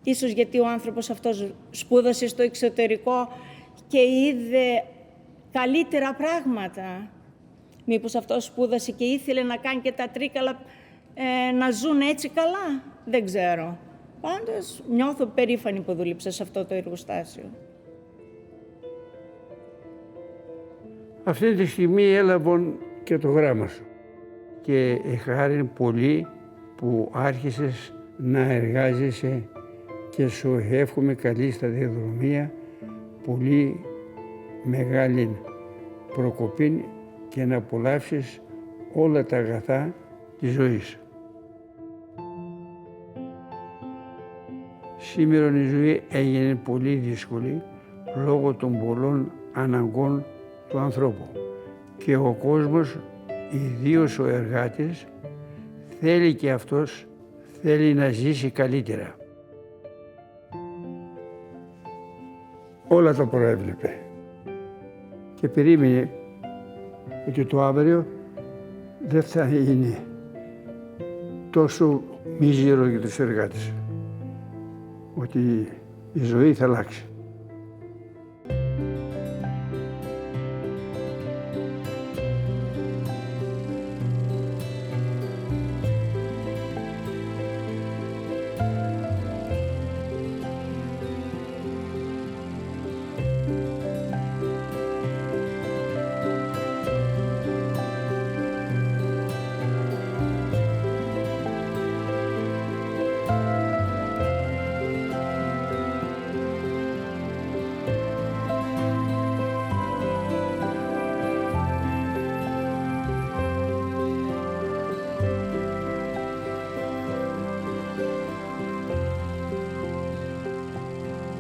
Ίσως γιατί ο άνθρωπος αυτός σπούδασε στο εξωτερικό και είδε καλύτερα πράγματα. Μήπως αυτός σπούδασε και ήθελε να κάνει και τα τρίκαλα να ζουν έτσι καλά. Δεν ξέρω. Πάντως νιώθω περήφανη που δούλεψα σε αυτό το εργοστάσιο. Αυτή τη στιγμή έλαβαν και το γράμμα σου και χάρη πολύ που άρχισες να εργάζεσαι και σου εύχομαι καλή σταδιοδρομία, πολύ μεγάλη προκοπή και να απολαύσεις όλα τα αγαθά της ζωής. Σήμερα η ζωή έγινε πολύ δύσκολη λόγω των πολλών αναγκών του ανθρώπου και ο κόσμος, ιδίως ο εργάτης, θέλει και αυτός θέλει να ζήσει καλύτερα. Όλα τα προέβλεπε και περίμενε ότι το αύριο δεν θα είναι τόσο μίζερο για τους εργάτες, ότι η ζωή θα αλλάξει.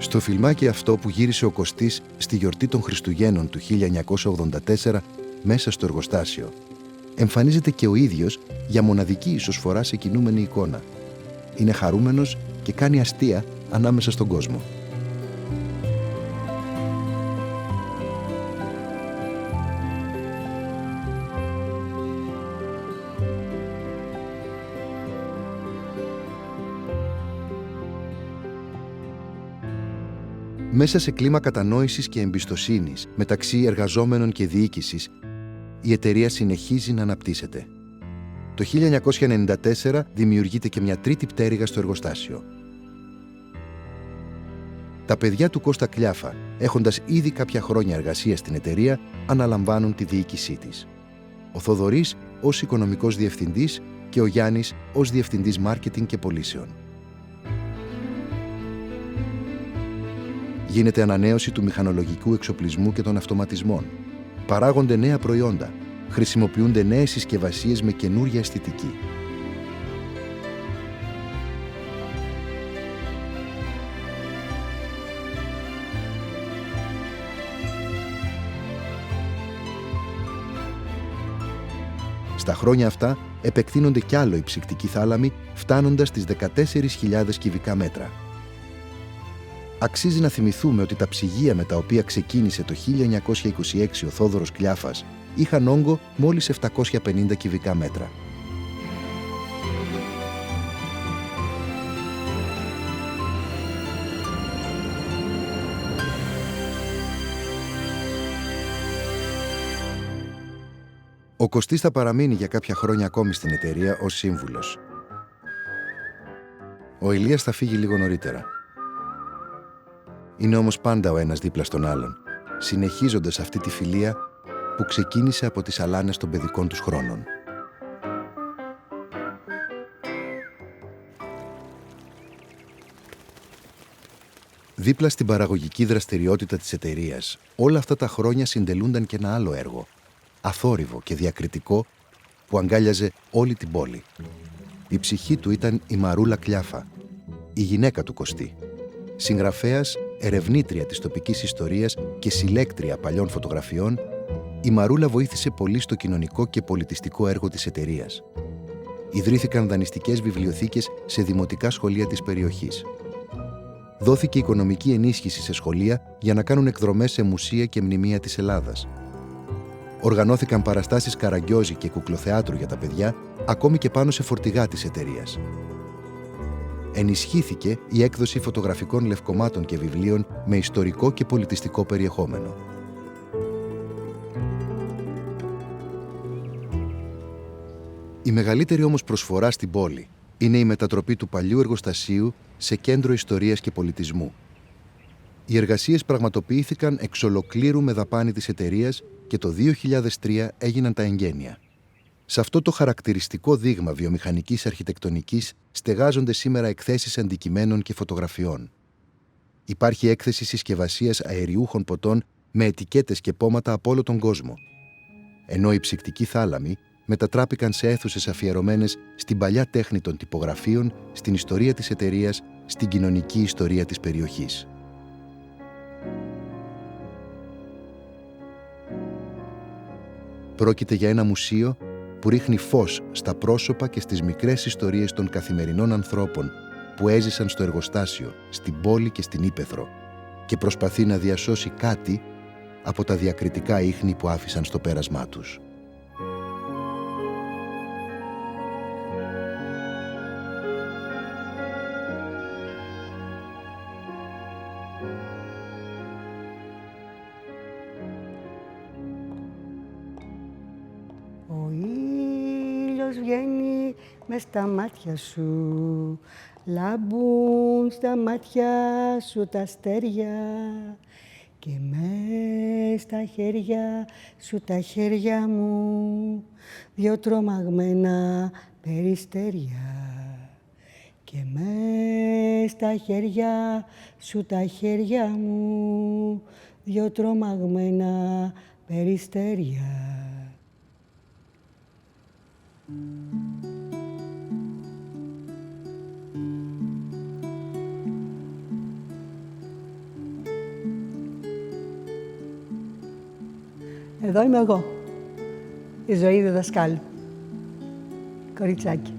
Στο φιλμάκι αυτό που γύρισε ο Κωστής στη γιορτή των Χριστουγέννων του 1984 μέσα στο εργοστάσιο, εμφανίζεται και ο ίδιος για μοναδική ίσως σε κινούμενη εικόνα. Είναι χαρούμενος και κάνει αστεία ανάμεσα στον κόσμο. Μέσα σε κλίμα κατανόησης και εμπιστοσύνης μεταξύ εργαζόμενων και διοίκησης, η εταιρεία συνεχίζει να αναπτύσσεται. Το 1994 δημιουργείται και μια τρίτη πτέρυγα στο εργοστάσιο. Τα παιδιά του Κώστα Κλιάφα, έχοντας ήδη κάποια χρόνια εργασία στην εταιρεία, αναλαμβάνουν τη διοίκησή της. Ο Θοδωρής ως οικονομικός διευθυντής και ο Γιάννης ως διευθυντής μάρκετινγκ και πωλήσεων. Γίνεται ανανέωση του μηχανολογικού εξοπλισμού και των αυτοματισμών. Παράγονται νέα προϊόντα. Χρησιμοποιούνται νέες συσκευασίες με καινούρια αισθητική. Στα χρόνια αυτά επεκτείνονται κι άλλο οι ψυκτικοί θάλαμοι, φτάνοντας στις 14.000 κυβικά μέτρα. Αξίζει να θυμηθούμε ότι τα ψυγεία με τα οποία ξεκίνησε το 1926 ο Θόδωρος Κλιάφας είχαν όγκο μόλις 750 κυβικά μέτρα. Ο Κωστής θα παραμείνει για κάποια χρόνια ακόμη στην εταιρεία ως σύμβουλος. Ο Ηλίας θα φύγει λίγο νωρίτερα. Είναι όμως πάντα ο ένας δίπλα στον άλλον, συνεχίζοντας αυτή τη φιλία που ξεκίνησε από τις αλάνες των παιδικών τους χρόνων. Δίπλα στην παραγωγική δραστηριότητα της εταιρείας, όλα αυτά τα χρόνια συντελούνταν και ένα άλλο έργο, αθόρυβο και διακριτικό, που αγκάλιαζε όλη την πόλη. Η ψυχή του ήταν η Μαρούλα Κλιάφα, η γυναίκα του Κωστή. Συγγραφέας, ερευνήτρια της τοπικής ιστορίας και συλλέκτρια παλιών φωτογραφιών, η Μαρούλα βοήθησε πολύ στο κοινωνικό και πολιτιστικό έργο της εταιρείας. Ιδρύθηκαν δανειστικές βιβλιοθήκες σε δημοτικά σχολεία της περιοχής. Δόθηκε οικονομική ενίσχυση σε σχολεία για να κάνουν εκδρομές σε μουσεία και μνημεία της Ελλάδας. Οργανώθηκαν παραστάσεις καραγκιόζη και κουκλοθεάτρου για τα παιδιά, ακόμη και πάνω σε φορτηγά της εταιρείας. ενισχύθηκε η έκδοση φωτογραφικών λευκομάτων και βιβλίων με ιστορικό και πολιτιστικό περιεχόμενο. Η μεγαλύτερη όμως προσφορά στην πόλη είναι η μετατροπή του παλιού εργοστασίου σε κέντρο ιστορίας και πολιτισμού. Οι εργασίες πραγματοποιήθηκαν εξ ολοκλήρου με δαπάνη της εταιρείας και το 2003 έγιναν τα εγγένεια. Σε αυτό το χαρακτηριστικό δείγμα βιομηχανικής αρχιτεκτονικής στεγάζονται σήμερα εκθέσεις αντικειμένων και φωτογραφιών. Υπάρχει έκθεση συσκευασίας αεριούχων ποτών με ετικέτες και πόματα από όλο τον κόσμο. Ενώ οι ψυκτικοί θάλαμοι μετατράπηκαν σε αίθουσες αφιερωμένες στην παλιά τέχνη των τυπογραφίων, στην ιστορία της εταιρείας, στην κοινωνική ιστορία της περιοχής. Πρόκειται για ένα μουσείο που ρίχνει φως στα πρόσωπα και στις μικρές ιστορίες των καθημερινών ανθρώπων που έζησαν στο εργοστάσιο, στην πόλη και στην ύπαιθρο και προσπαθεί να διασώσει κάτι από τα διακριτικά ίχνη που άφησαν στο πέρασμά τους. Ο ήλιος βγαίνει μες στα μάτια σου, λάμπουν στα μάτια σου τα αστέρια και μες στα χέρια σου τα χέρια μου δυο τρομαγμένα περιστέρια και μες στα χέρια σου τα χέρια μου δυο τρομαγμένα περιστέρια. Εδώ είμαι εγώ, η Ζωή διδασκάλου, κοριτσάκι,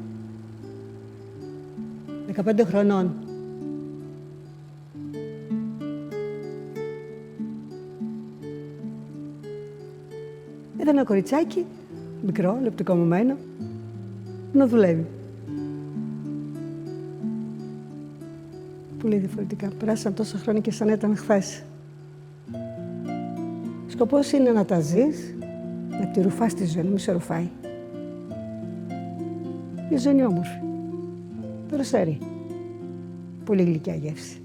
15 χρονών. Ήταν ένα κοριτσάκι, μικρό, λεπτοκομωμένο, να δουλεύει. Πολύ διαφορετικά. Περάσαν τόσα χρόνια και σαν ήταν χθες. Σκοπός είναι να τα ζεις, να τη ρουφάς τη ζωή, να μην σε ρουφάει. Η ζωή είναι όμορφη. Δροσερή. Πολύ γλυκιά γεύση.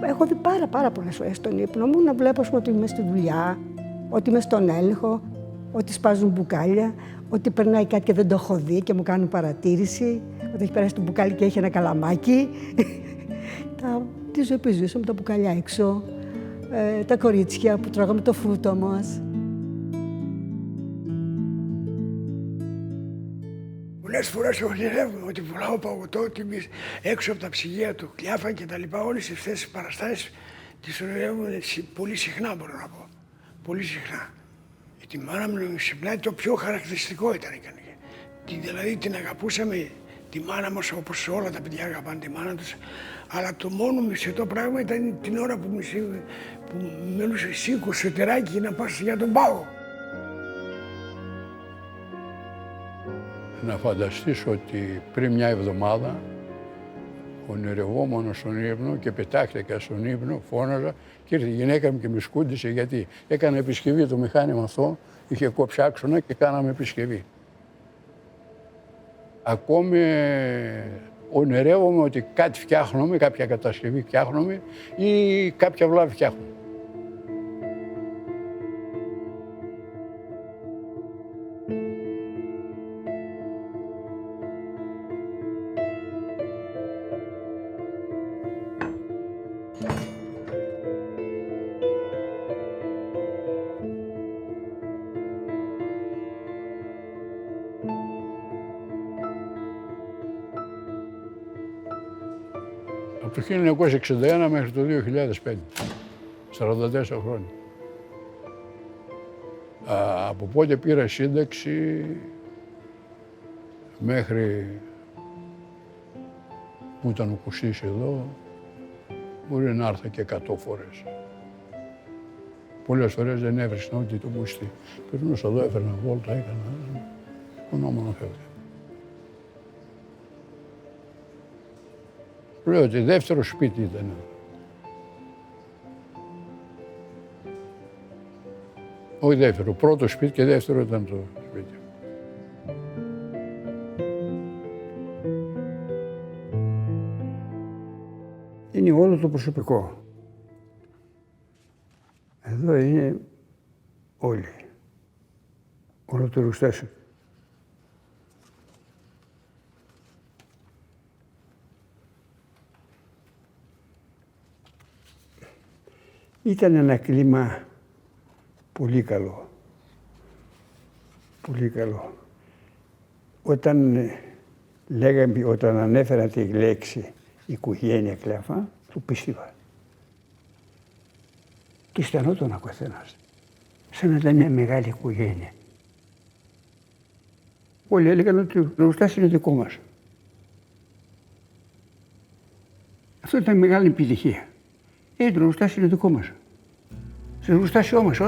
Έχω δει πάρα πολλές φορές στον ύπνο μου να βλέπω ότι είμαι στη δουλειά, ότι είμαι στον έλεγχο, ότι σπάζουν μπουκάλια, ότι περνάει κάτι και δεν το έχω δει και μου κάνουν παρατήρηση, ότι έχει περάσει το μπουκάλι και έχει ένα καλαμάκι. Τη ζωή που ζούσαμε, τα μπουκάλια έξω, τα κορίτσια που τρώγαμε το φρούτο μας. Πολλές φορές ονειρεύομαι ότι πουλάω παγωτό έξω από τα ψυγεία του Κλιάφα και τα λοιπά. Όλες αυτές τις παραστάσεις τις ονειρεύομαι πολύ συχνά, μπορώ να πω. Πολύ συχνά. Η μάνα μου ξυπνάει, το πιο χαρακτηριστικό ήταν. Δηλαδή την αγαπούσαμε τη μάνα μας όπως όλα τα παιδιά αγαπάνε τη μάνα τους. Αλλά το μόνο μισητό πράγμα ήταν την ώρα που μιλούσε σήκω στο τεράκι να πας για τον πάγο. Να φανταστείς ότι πριν μια εβδομάδα ονειρευόμουν στον ύπνο και πετάχτηκα στον ύπνο, φώναζα και ήρθε η γυναίκα μου και με σκούντισε γιατί έκανα επισκευή το μηχάνημα αυτό, είχε κόψει άξονα και κάναμε επισκευή. Ακόμη ονειρεύομαι ότι κάτι φτιάχνουμε, κάποια κατασκευή φτιάχνουμε ή κάποια βλάβη φτιάχνουμε. Από το 1961 μέχρι το 2005, 44 χρόνια. Από πότε πήρα σύνταξη μέχρι που ήταν ο Κουστής εδώ, μπορεί να έρθα και 100 φορές. Πολλές φορές δεν έβρισνα ούτε τον Κουστή. Περνούσα εδώ, έφερνα βόλτα, έκανα, κουνόμουν να φεύγω. Λέω ότι δεύτερο σπίτι ήταν. Όχι δεύτερο, πρώτο σπίτι και δεύτερο ήταν το σπίτι. Είναι όλο το προσωπικό. Εδώ είναι όλοι. Όλο το εργοστάσιο. Ήταν ένα κλίμα πολύ καλό. Πολύ καλό. Όταν ανέφερα τη λέξη οικογένεια Κλέφα, του πίστευα. Και αισθανόταν ο καθένας. Σαν να ήταν μια μεγάλη οικογένεια. Όλοι έλεγαν ότι το εργοστάσιο είναι δικό μας. Αυτό ήταν μεγάλη επιτυχία. Το εργοστάσιο είναι δικό μας. Στο εργοστάσιό μας,